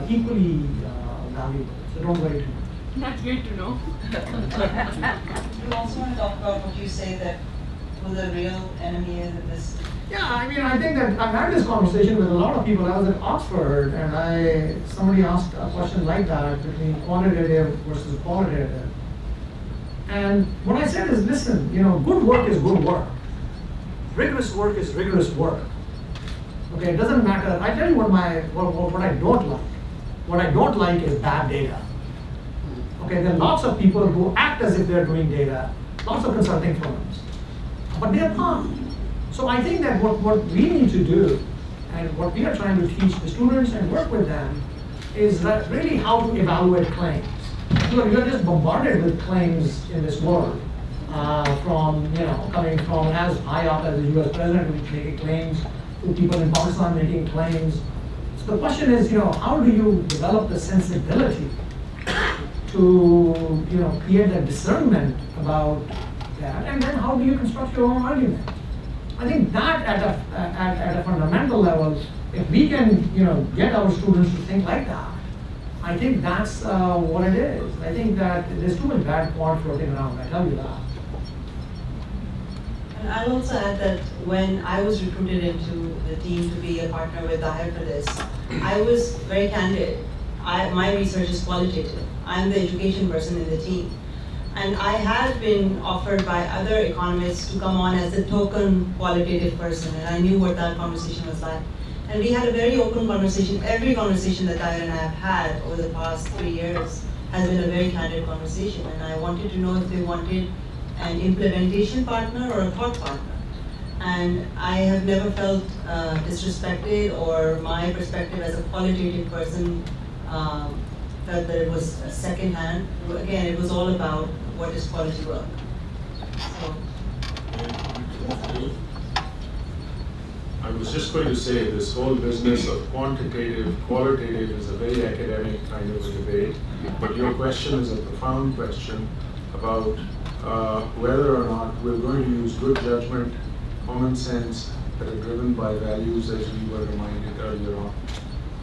equally valuable. So don't worry too much. That's great to know. You also want to talk about what you say that who the real enemy is of this? Yeah, I mean, I think that I've had this conversation with a lot of people. I was at Oxford, and somebody asked a question like that between quantitative versus qualitative. And what I said is, listen, good work is good work. Rigorous work is rigorous work. Okay, it doesn't matter. I tell you what I don't like. What I don't like is bad data. Okay, there are lots of people who act as if they're doing data, lots of consulting firms, but they are not. So I think that what we need to do, and what we are trying to teach the students and work with them, is that really how to evaluate claims. You're just bombarded with claims in this world, coming from as high up as the US president making claims, to people in Pakistan making claims. So the question is, how do you develop the sensibility to, create that discernment about that, and then how do you construct your own argument? I think that at a fundamental level, if we can, get our students to think like that, I think that's what it is. I think that there's too much bad porn floating around, I tell you that. And I'll also add that when I was recruited into the team to be a partner with Dawood for this, I was very candid. My research is qualitative. I'm the education person in the team. And I had been offered by other economists to come on as the token qualitative person, and I knew what that conversation was like. And we had a very open conversation. Every conversation that Dawood and I have had over the past 3 years has been a very candid conversation, and I wanted to know if they wanted an implementation partner or a thought partner. And I have never felt disrespected, or my perspective as a qualitative person felt that it was secondhand. Again, it was all about what is quality work. So. I was just going to say, this whole business of quantitative, qualitative is a very academic kind of a debate, but your question is a profound question about whether or not we're going to use good judgment, common sense, that are driven by values, as we were reminded earlier on.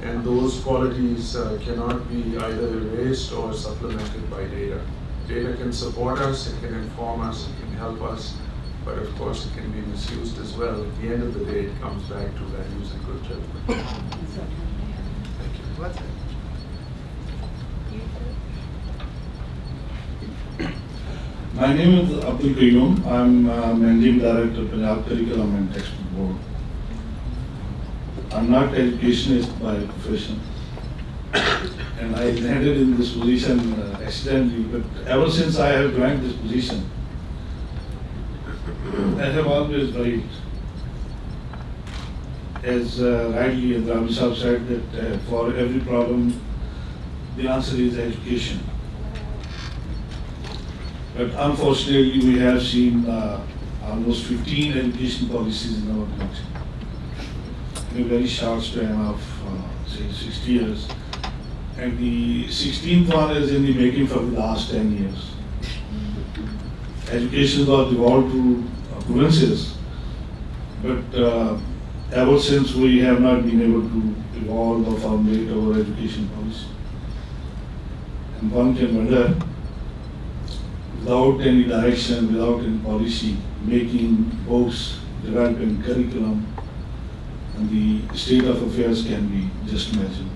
And those qualities cannot be either erased or supplemented by data. Data can support us, it can inform us, it can help us, but of course it can be misused as well. At the end of the day, it comes back to values and good judgment. Thank you. My name is Abdul Qayyum. I'm Managing Director of Punjab Curriculum and Textbook Board. I'm not an educationist by profession, and I landed in this position accidentally, but ever since I have joined this position, I have always believed, as rightly as Dawood Sahib said, that for every problem, the answer is education. But unfortunately, we have seen almost 15 education policies in our country in a very short span of, say, 60 years. And the 16th one is in the making for the last 10 years. Education was devolved to provinces, but ever since we have not been able to evolve or formulate our education policy. And one can wonder, without any direction, without any policy, making books, developing curriculum, and the state of affairs can be just imagined.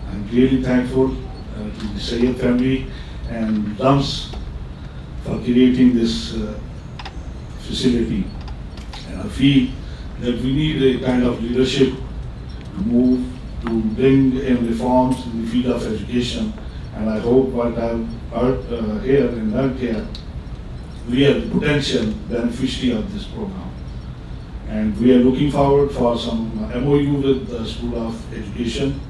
I'm really thankful to the Syed family and LUMS for creating this facility. And I feel that we need a kind of leadership to move, to bring in reforms in the field of education. And I hope what I've heard here and learned here, we are the potential beneficiary of this program. And we are looking forward for some MOU with the School of Education.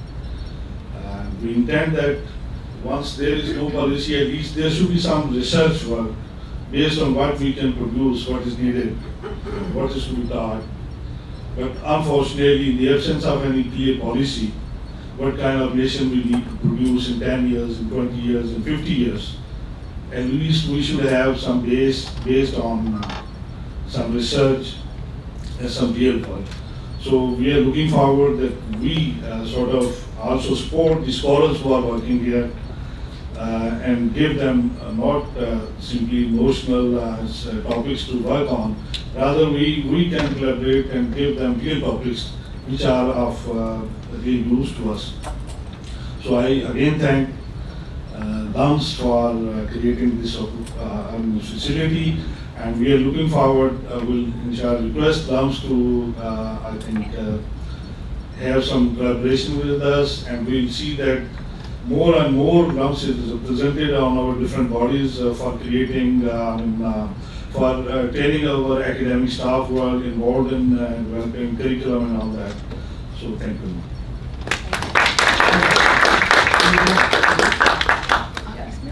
We intend that once there is no policy, at least there should be some research work based on what we can produce, what is needed, what is to be taught. But unfortunately, in the absence of any clear policy, what kind of nation we need to produce in 10 years, in 20 years, in 50 years, at least we should have some base based on some research and some real work. So we are looking forward that we sort of also support the scholars who are working here and give them not simply notional topics to work on. Rather, we can collaborate and give them real topics which are of real use to us. So I again thank LUMS for creating this facility, and we are looking forward, we'll inshallah request LUMS to, I think, have some collaboration with us, and we'll see that more and more LUMS is represented on our different bodies for creating, for training our academic staff who are involved in developing curriculum and all that. So thank you.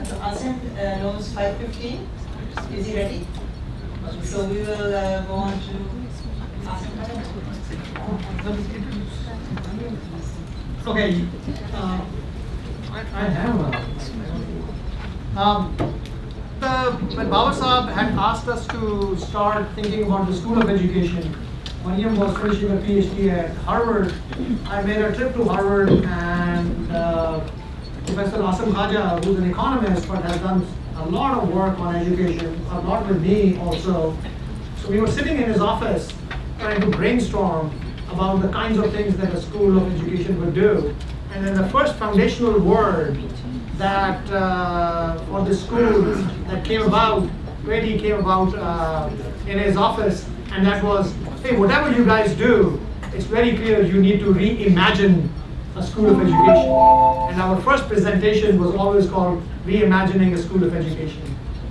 So I'll send notes 5:15. Is he ready? So we will go on to Okay, I have when Baba Sahab had asked us to start thinking about the School of Education, Mariam was finishing a PhD at Harvard. I made a trip to Harvard, and Professor Asim Khaja, who's an economist but has done a lot of work on education, a lot with me also. So we were sitting in his office trying to brainstorm about the kinds of things that a school of education would do. And then the first foundational word that for the school that came about, really came about in his office, and that was, hey, whatever you guys do, it's very clear you need to reimagine a school of education. And our first presentation was always called Reimagining a School of Education.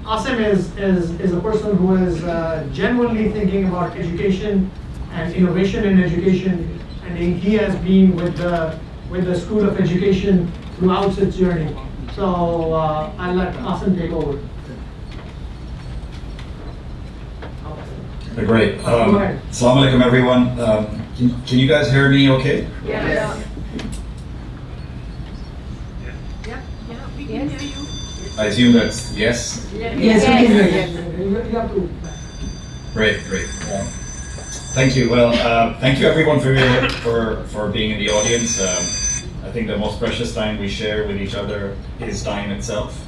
Asim is a person who is genuinely thinking about education and innovation in education, and he has been with the School of Education throughout its journey. So I'll let Asim take over. Great. Go ahead. Assalamu alaikum, everyone. Can you guys hear me okay? Yes. We can hear you. I assume that's yes? Yes, we can hear you. You have to. Great. Thank you. Well, thank you everyone for being in the audience. I think the most precious time we share with each other is time itself.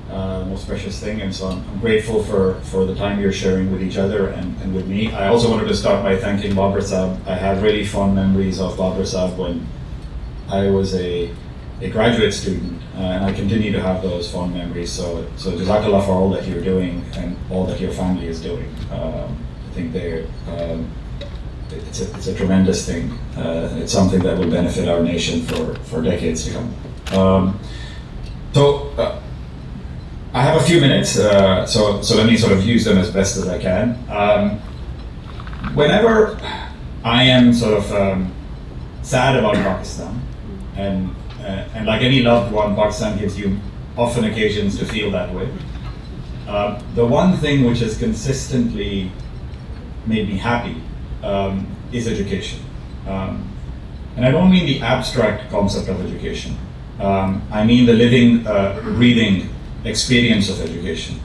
Most precious thing, and so I'm grateful for the time you're sharing with each other and with me. I also wanted to start by thanking Babar Sahab. I have really fond memories of Babar Sahab when I was a graduate student, and I continue to have those fond memories. So Jazakallah for all that you're doing and all that your family is doing. I think it's a tremendous thing. It's something that will benefit our nation for decades to come. I have a few minutes, so let me sort of use them as best as I can. Whenever I am sort of sad about Pakistan, and like any loved one, Pakistan gives you often occasions to feel that way. The one thing which has consistently made me happy is education. And I don't mean the abstract concept of education. I mean the living, breathing experience of education,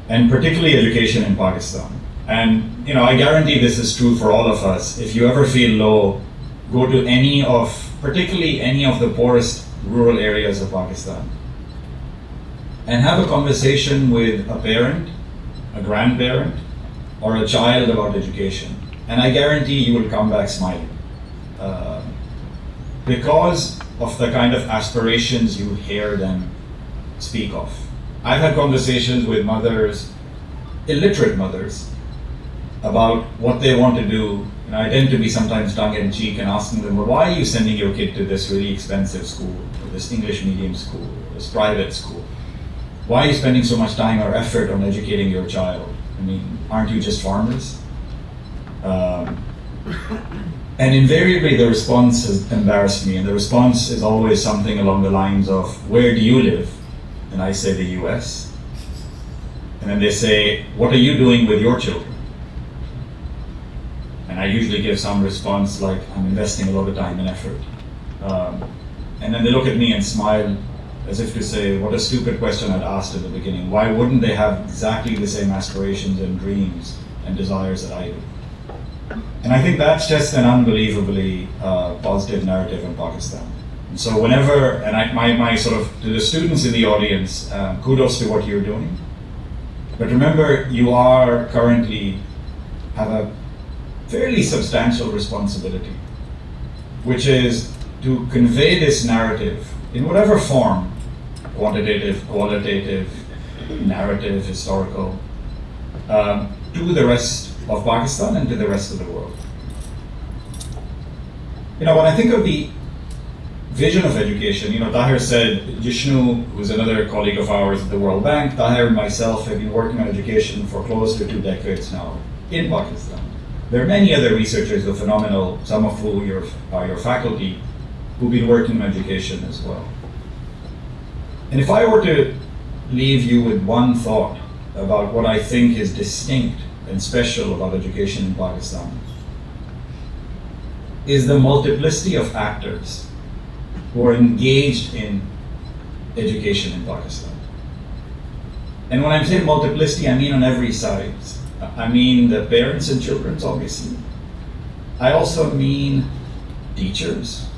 and particularly education in Pakistan. And I guarantee this is true for all of us. If you ever feel low, go to particularly any of the poorest rural areas of Pakistan, and have a conversation with a parent, a grandparent, or a child about education. And I guarantee you will come back smiling. Because of the kind of aspirations you hear them speak of. I've had conversations with mothers, illiterate mothers, about what they want to do. And I tend to be sometimes tongue-in-cheek and asking them, well, why are you sending your kid to this really expensive school, or this English medium school, or this private school? Why are you spending so much time or effort on educating your child? I mean, aren't you just farmers? And invariably the response has embarrassed me, and the response is always something along the lines of, where do you live? And I say the US. And then they say, what are you doing with your children? And I usually give some response like, I'm investing a lot of time and effort. And then they look at me and smile as if to say, what a stupid question I'd asked in the beginning. Why wouldn't they have exactly the same aspirations and dreams and desires that I do? And I think that's just an unbelievably positive narrative in Pakistan. And so whenever, and my sort of, to the students in the audience, kudos to what you're doing. But remember, you are currently, have a fairly substantial responsibility, which is to convey this narrative in whatever form, quantitative, qualitative, narrative, historical, to the rest of Pakistan and to the rest of the world. When I think of the vision of education, Tahir said, Jishnu, who's another colleague of ours at the World Bank, Tahir and myself have been working on education for close to 2 decades now in Pakistan. There are many other researchers who are phenomenal, some of whom are your faculty, who've been working on education as well. And if I were to leave you with one thought about what I think is distinct and special about education in Pakistan, is the multiplicity of actors who are engaged in education in Pakistan. And when I'm saying multiplicity, I mean on every side. I mean the parents and children, obviously. I also mean teachers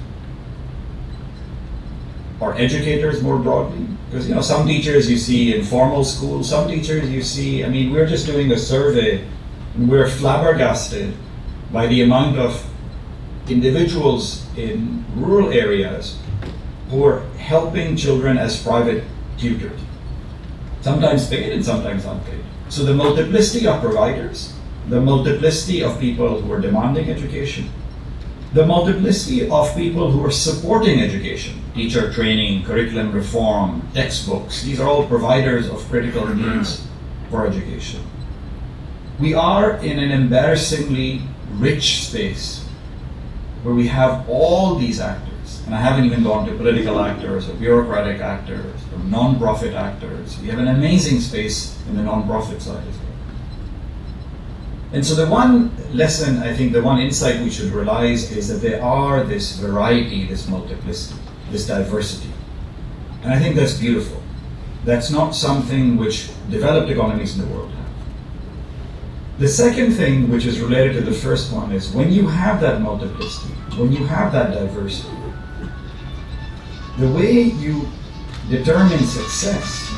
or educators more broadly. Because some teachers you see in formal schools, some teachers you see, we're just doing a survey and we're flabbergasted by the amount of individuals in rural areas who are helping children as private tutors. Sometimes paid and sometimes unpaid. So the multiplicity of providers, the multiplicity of people who are demanding education, the multiplicity of people who are supporting education, teacher training, curriculum reform, textbooks, these are all providers of critical needs for education. We are in an embarrassingly rich space where we have all these actors, and I haven't even gone to political actors or bureaucratic actors or non-profit actors. We have an amazing space in the non-profit side as well. And so the one lesson, I think the one insight we should realize is that there are this variety, this multiplicity, this diversity. And I think that's beautiful. That's not something which developed economies in the world have. The second thing, which is related to the first one, is when you have that multiplicity, when you have that diversity, the way you determine success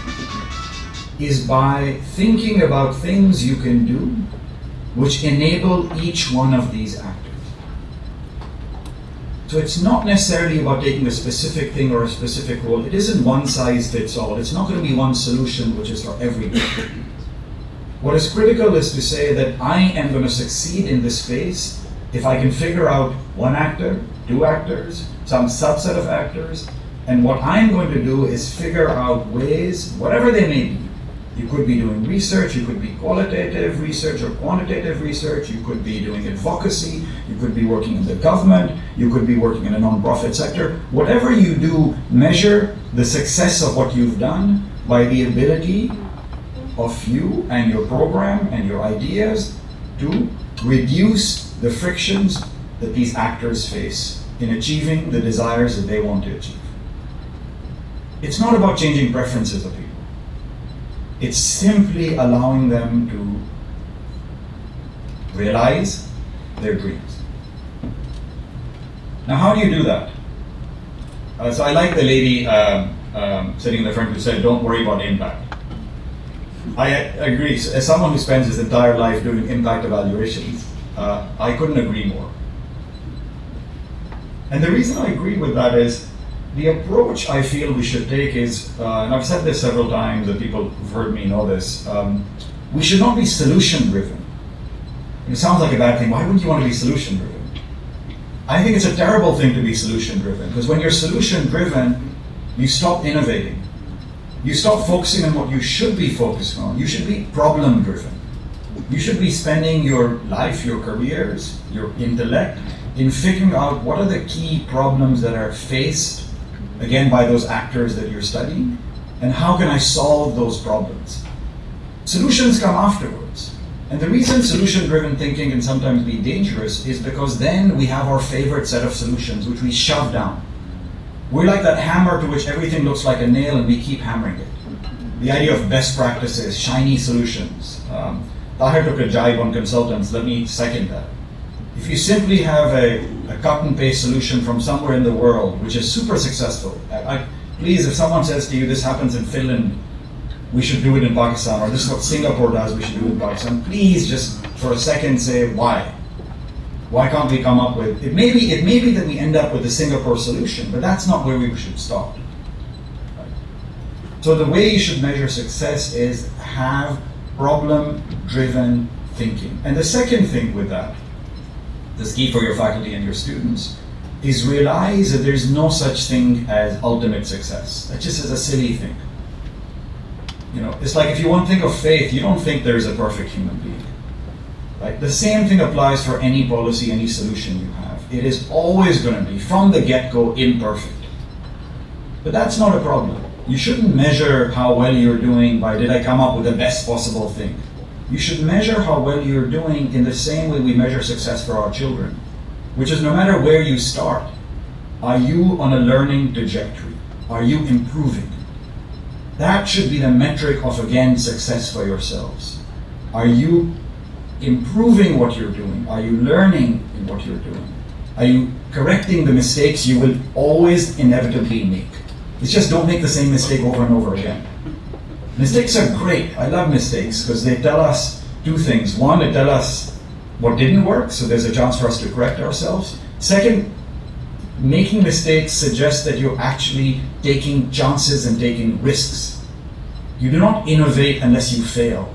is by thinking about things you can do which enable each one of these actors. So it's not necessarily about taking a specific thing or a specific role. It isn't one size fits all. It's not going to be one solution which is for everyone. What is critical is to say that I am going to succeed in this space if I can figure out one actor, two actors, some subset of actors, and what I'm going to do is figure out ways, whatever they may be. You could be doing research, you could be qualitative research or quantitative research, you could be doing advocacy, you could be working in the government, you could be working in a non-profit sector. Whatever you do, measure the success of what you've done by the ability of you and your program and your ideas to reduce the frictions that these actors face in achieving the desires that they want to achieve. It's not about changing preferences of people. It's simply allowing them to realize their dreams. Now, how do you do that? So I like the lady sitting in the front who said, don't worry about impact. I agree. As someone who spends his entire life doing impact evaluations, I couldn't agree more. And the reason I agree with that is the approach I feel we should take is, and I've said this several times, and people who've heard me know this, we should not be solution-driven. It sounds like a bad thing. Why wouldn't you want to be solution-driven? I think it's a terrible thing to be solution-driven, because when you're solution-driven, you stop innovating. You stop focusing on what you should be focused on. You should be problem-driven. You should be spending your life, your careers, your intellect in figuring out what are the key problems that are faced, again, by those actors that you're studying, and how can I solve those problems? Solutions come afterwards. And the reason solution-driven thinking can sometimes be dangerous is because then we have our favorite set of solutions, which we shove down. We're like that hammer to which everything looks like a nail and we keep hammering it. The idea of best practices, shiny solutions. Tahir took a jibe on consultants, let me second that. If you simply have a cut and paste solution from somewhere in the world, which is super successful, please, if someone says to you, this happens in Finland, we should do it in Pakistan, or this is what Singapore does, we should do it in Pakistan, please just for a second say, why? Why can't we come up with, it may be that we end up with the Singapore solution, but that's not where we should start. Right? So the way you should measure success is have problem-driven thinking. And the second thing with that, that's key for your faculty and your students, is realize that there's no such thing as ultimate success. That just is a silly thing. It's like if you want to think of faith, you don't think there's a perfect human being. Right? The same thing applies for any policy, any solution you have. It is always going to be, from the get-go, imperfect. But that's not a problem. You shouldn't measure how well you're doing by, did I come up with the best possible thing? You should measure how well you're doing in the same way we measure success for our children, which is no matter where you start, are you on a learning trajectory? Are you improving? That should be the metric of, again, success for yourselves. Are you improving what you're doing? Are you learning in what you're doing? Are you correcting the mistakes you will always inevitably make? It's just don't make the same mistake over and over again. Mistakes are great. I love mistakes because they tell us two things. One, they tell us what didn't work, so there's a chance for us to correct ourselves. Second, making mistakes suggests that you're actually taking chances and taking risks. You do not innovate unless you fail.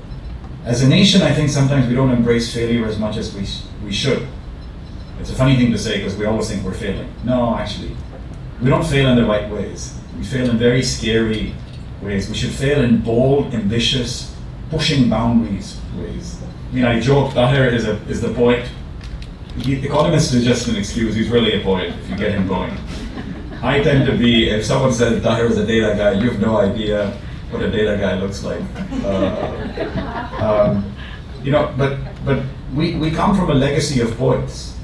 As a nation, I think sometimes we don't embrace failure as much as we should. It's a funny thing to say because we always think we're failing. No, actually, we don't fail in the right ways. We fail in very scary ways. We should fail in bold, ambitious, pushing boundaries ways. I mean, I joke, Tahir is the poet. Economist is just an excuse. He's really a poet if you get him going. I tend to be, if someone says Tahir is a data guy, you have no idea what a data guy looks like. But we come from a legacy of poets.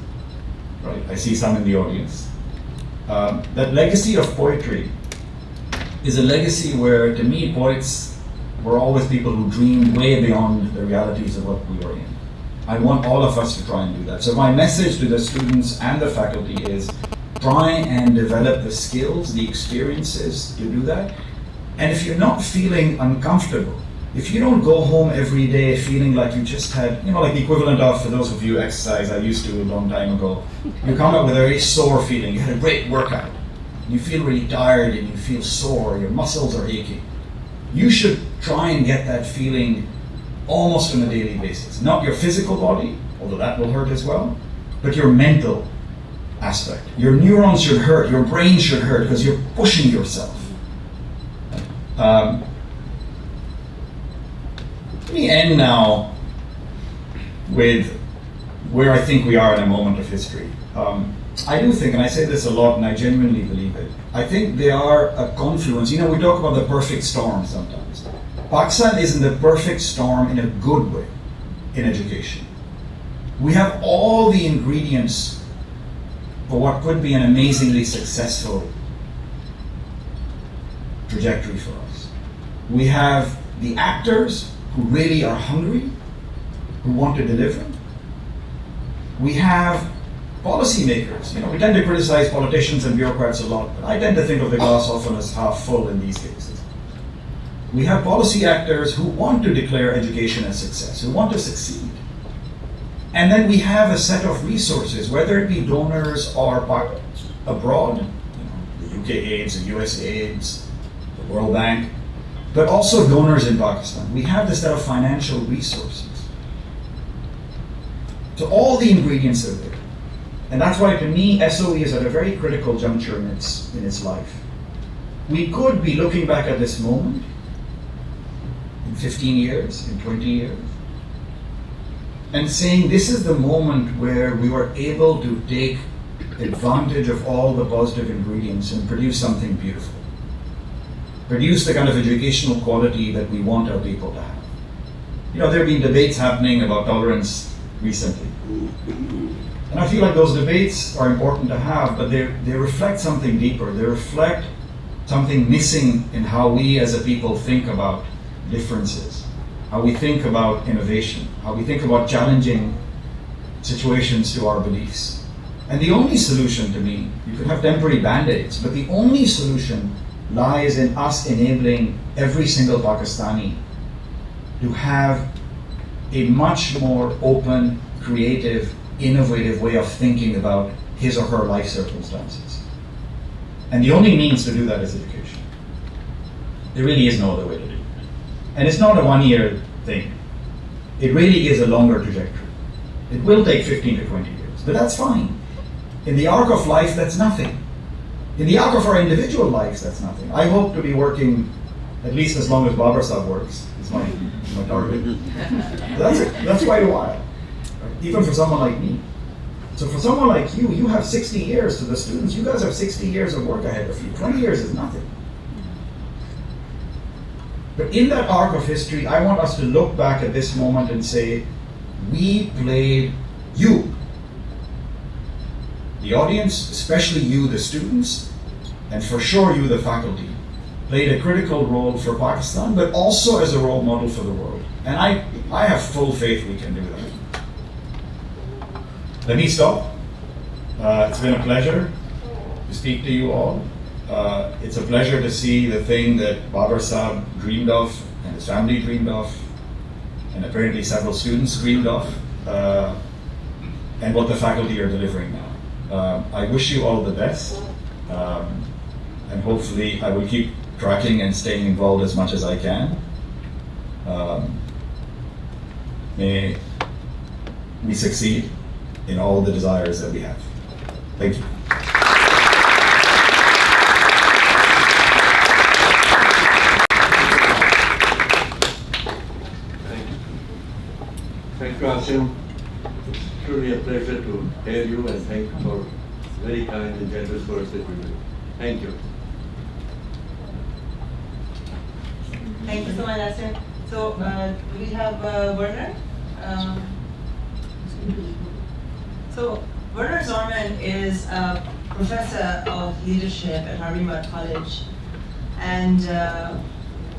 Right? I see some in the audience. That legacy of poetry is a legacy where, to me, poets were always people who dreamed way beyond the realities of what we were in. I want all of us to try and do that. So my message to the students and the faculty is try and develop the skills, the experiences to do that. And if you're not feeling uncomfortable, if you don't go home every day feeling like you just had, like the equivalent of, for those of you exercise, I used to a long time ago, you come up with a very sore feeling. You had a great workout. You feel really tired and you feel sore, your muscles are aching. You should try and get that feeling almost on a daily basis. Not your physical body, although that will hurt as well, but your mental aspect. Your neurons should hurt, your brain should hurt because you're pushing yourself. Let me end now with where I think we are in a moment of history. I do think, and I say this a lot and I genuinely believe it, I think they are a confluence. We talk about the perfect storm sometimes. Pakistan is in the perfect storm in a good way in education. We have all the ingredients for what could be an amazingly successful trajectory for us. We have the actors who really are hungry, who want to deliver. We have policymakers. We tend to criticize politicians and bureaucrats a lot, but I tend to think of the glass often as half full in these cases. We have policy actors who want to declare education a success, who want to succeed. And then we have a set of resources, whether it be donors or abroad, the UK AIDS, the US AIDS, the World Bank, but also donors in Pakistan. We have this set of financial resources. So all the ingredients are there. And that's why, to me, SOE is at a very critical juncture in its life. We could be looking back at this moment in 15 years, in 20 years, and saying this is the moment where we were able to take advantage of all the positive ingredients and produce something beautiful. Produce the kind of educational quality that we want our people to have. There have been debates happening about tolerance recently. And I feel like those debates are important to have, but they reflect something deeper. They reflect something missing in how we as a people think about differences, how we think about innovation, how we think about challenging situations to our beliefs. And the only solution, to me, you could have temporary band-aids, but the only solution lies in us enabling every single Pakistani to have a much more open, creative, innovative way of thinking about his or her life circumstances. And the only means to do that is education. There really is no other way to do it. And it's not a one-year thing. It really is a longer trajectory. It will take 15 to 20 years, but that's fine. In the arc of life, that's nothing. In the arc of our individual lives, that's nothing. I hope to be working at least as long as Babar Sahib works, is my target. That's quite a while, right? Even for someone like me. So for someone like you, you have 60 years. To the students, you guys have 60 years of work ahead of you. 20 years is nothing. But in that arc of history, I want us to look back at this moment and say, we played, you, the audience, especially you, the students, and for sure you, the faculty, played a critical role for Pakistan, but also as a role model for the world. And I have full faith we can do that. Let me stop. It's been a pleasure to speak to you all. It's a pleasure to see the thing that Babar Saab dreamed of, and his family dreamed of, and apparently several students dreamed of, and what the faculty are delivering now. I wish you all the best, and hopefully I will keep tracking and staying involved as much as I can. May we succeed in all the desires that we have. Thank you. Thank you, Asim. It's truly a pleasure to hear you, and thank you for very kind and generous words that you do. Thank you. Thank you so much, Asim. So we have Werner. So Werner Zorman is a professor of leadership at Harvard College, and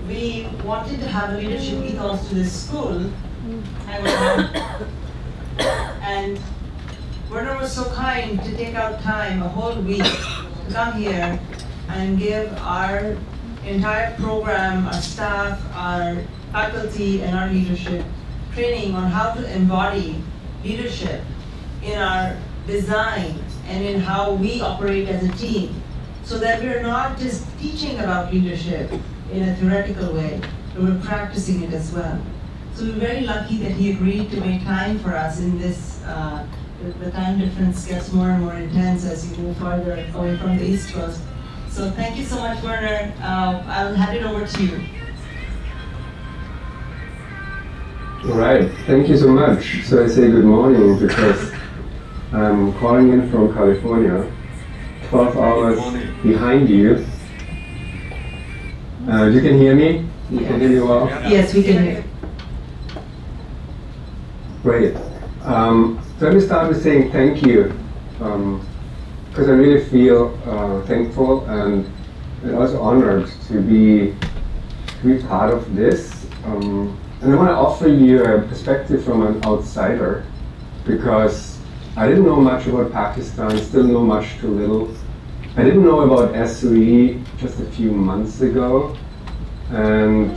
we wanted to have a leadership ethos to this school. And Werner was so kind to take out time, a whole week, to come here and give our entire program, our staff, our faculty, and our leadership training on how to embody leadership in our design and in how we operate as a team, so that we're not just teaching about leadership in a theoretical way, but we're practicing it as well. So we're very lucky that he agreed to make time for us in this. The time difference gets more and more intense as you move farther away from the East Coast. So thank you so much, Werner. I'll hand it over to you. All right, thank you so much. So I say good morning because I'm calling in from California, 12 hours behind you. You can hear me? You can hear me well? Yes, we can hear. Great. So let me start with saying thank you, because I really feel thankful and also honored to be part of this. And I want to offer you a perspective from an outsider, because I didn't know much about Pakistan, still know much too little. I didn't know about SOE just a few months ago, and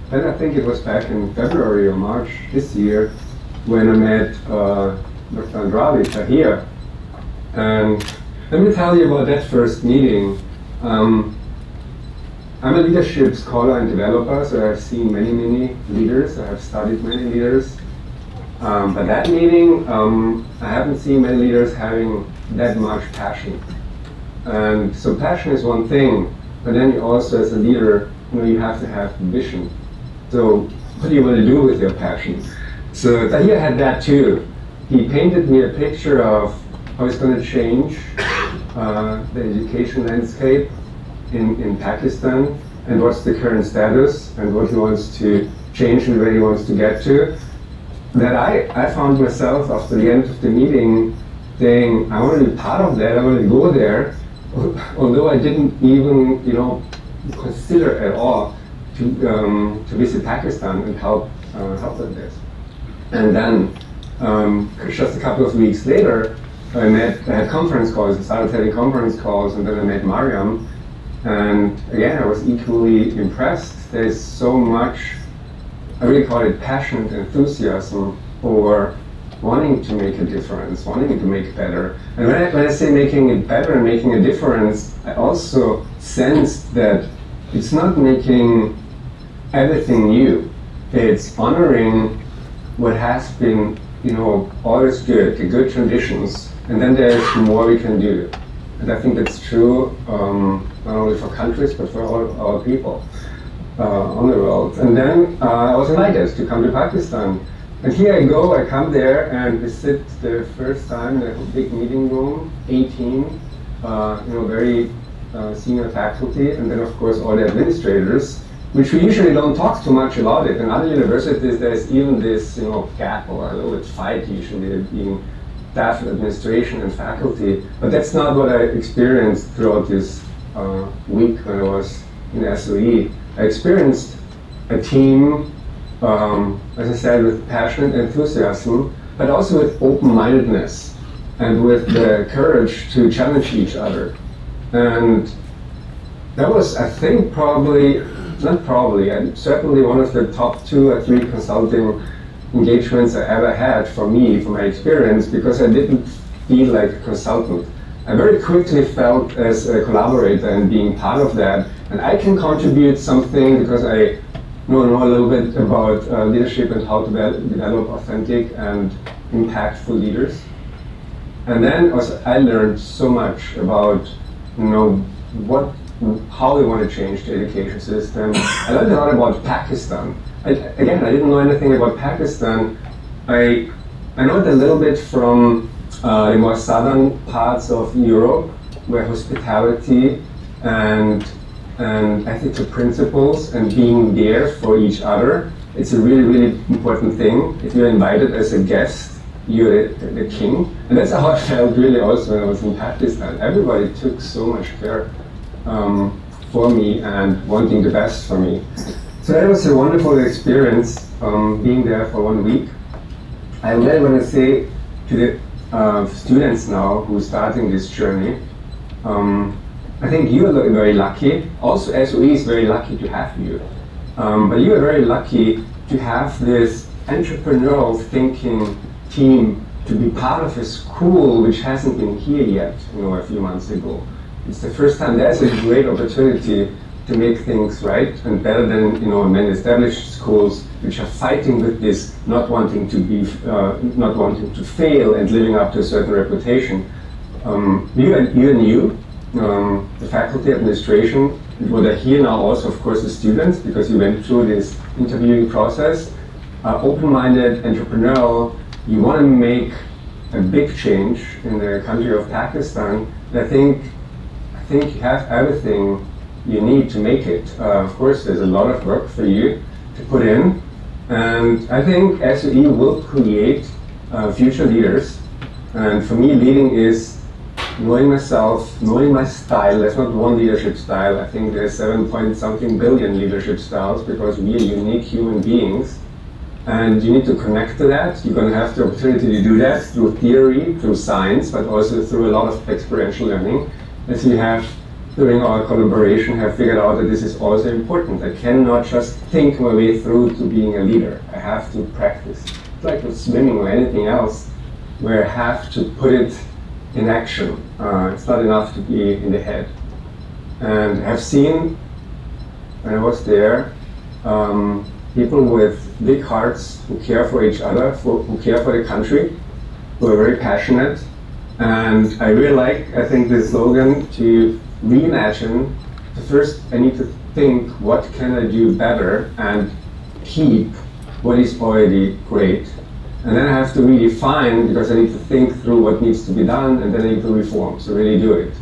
then I think it was back in February or March this year when I met Dr. Andrabi here. And let me tell you about that first meeting. I'm a leadership scholar and developer, so I've seen many leaders. I have studied many leaders. But that meeting, I haven't seen many leaders having that much passion. And so passion is one thing, but then you also, as a leader, you have to have vision. So what do you want to do with your passion? So Tahir had that too. He painted me a picture of how it's going to change the education landscape in Pakistan, and what's the current status, and what he wants to change and where he wants to get to. That I found myself after the end of the meeting saying, I want to be part of that, I want to go there, although I didn't even consider at all to visit Pakistan and help with this. And then just a couple of weeks later, I had conference calls, I started having conference calls, and then I met Mariam. And again, I was equally impressed. There's so much, I really call it passion and enthusiasm for wanting to make a difference, wanting to make better. And when I say making it better and making a difference, I also sensed that it's not making everything new. It's honoring what has been, always good, the good traditions, and then there's more we can do. And I think that's true not only for countries, but for all our people on the world. And then I was invited to come to Pakistan. And here I go, I come there and we sit the first time in a big meeting room, 18, very senior faculty, and then of course all the administrators, which we usually don't talk too much about it. In other universities there's even this gap or a little bit fight usually between staff, administration and faculty, but that's not what I experienced throughout this week when I was in SOE, I experienced a team, as I said, with passionate enthusiasm, but also with open-mindedness and with the courage to challenge each other. And that was, I think, certainly one of the top 2 or 3 consulting engagements I ever had for me, for my experience, because I didn't feel like a consultant. I very quickly felt as a collaborator and being part of that, and I can contribute something because I know a little bit about leadership and how to develop authentic and impactful leaders. And then also I learned so much about, how we want to change the education system. I learned a lot about Pakistan. I didn't know anything about Pakistan. I know it a little bit from the more southern parts of Europe, where hospitality and ethical principles and being there for each other, it's a really, really important thing. If you're invited as a guest, you're the king. And that's how I felt really also when I was in Pakistan. Everybody took so much care for me and wanting the best for me. So that was a wonderful experience, being there for 1 week. I really want to say to the students now who are starting this journey, I think you are very lucky. Also, SOE is very lucky to have you. But you are very lucky to have this entrepreneurial thinking team to be part of a school which hasn't been here yet, a few months ago. It's the first time. There's a great opportunity to make things right and better than many established schools which are fighting with this not wanting to fail and living up to a certain reputation. You and you, the faculty administration, what are here now also of course the students, because you went through this interviewing process, are open-minded, entrepreneurial. You want to make a big change in the country of Pakistan. And I think you have everything you need to make it. Of course, there's a lot of work for you to put in, and I think SOE will create future leaders. And for me, leading is knowing myself, knowing my style. There's not one leadership style. I think there's 7-point-something billion leadership styles, because we are unique human beings. And you need to connect to that. You're going to have the opportunity to do that through theory, through science, but also through a lot of experiential learning. As we have, during our collaboration, have figured out that this is also important. I cannot just think my way through to being a leader. I have to practice. It's like with swimming or anything else, where I have to put it in action. It's not enough to be in the head. And I've seen, when I was there, people with big hearts who care for each other, who care for the country, who are very passionate. And I really like, I think, the slogan to reimagine. First, I need to think, what can I do better and keep what is already great. And then I have to redefine, because I need to think through what needs to be done, and then I need to reform, so really do it.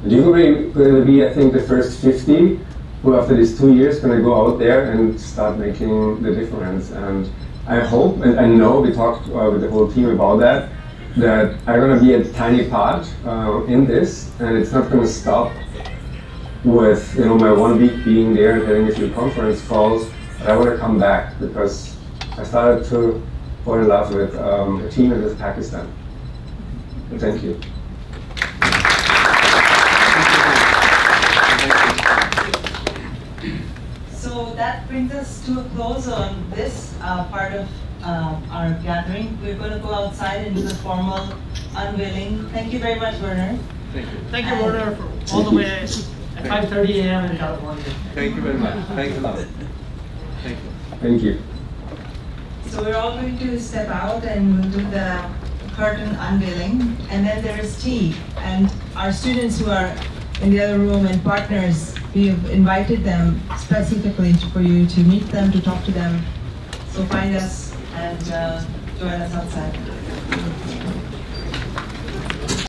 And you're going to be, I think, the first 50 who after these 2 years going to go out there and start making the difference. And I hope, and I know we talked with the whole team about that I'm going to be a tiny part in this, and it's not going to stop with my 1 week being there and having a few conference calls. But I want to come back, because I started to fall in love with a team in Pakistan. Thank you. So that brings us to a close on this part of our gathering. We're going to go outside and do the formal unveiling. Thank you very much, Werner. Thank you. Thank you, Werner, for all the way at 5:30 a.m. in California. Thank you very much. Thanks a lot. Thank you. Thank you. So we're all going to step out and we'll do the curtain unveiling, and then there is tea. And our students who are in the other room and partners, we have invited them specifically for you to meet them, to talk to them. So find us and join us outside.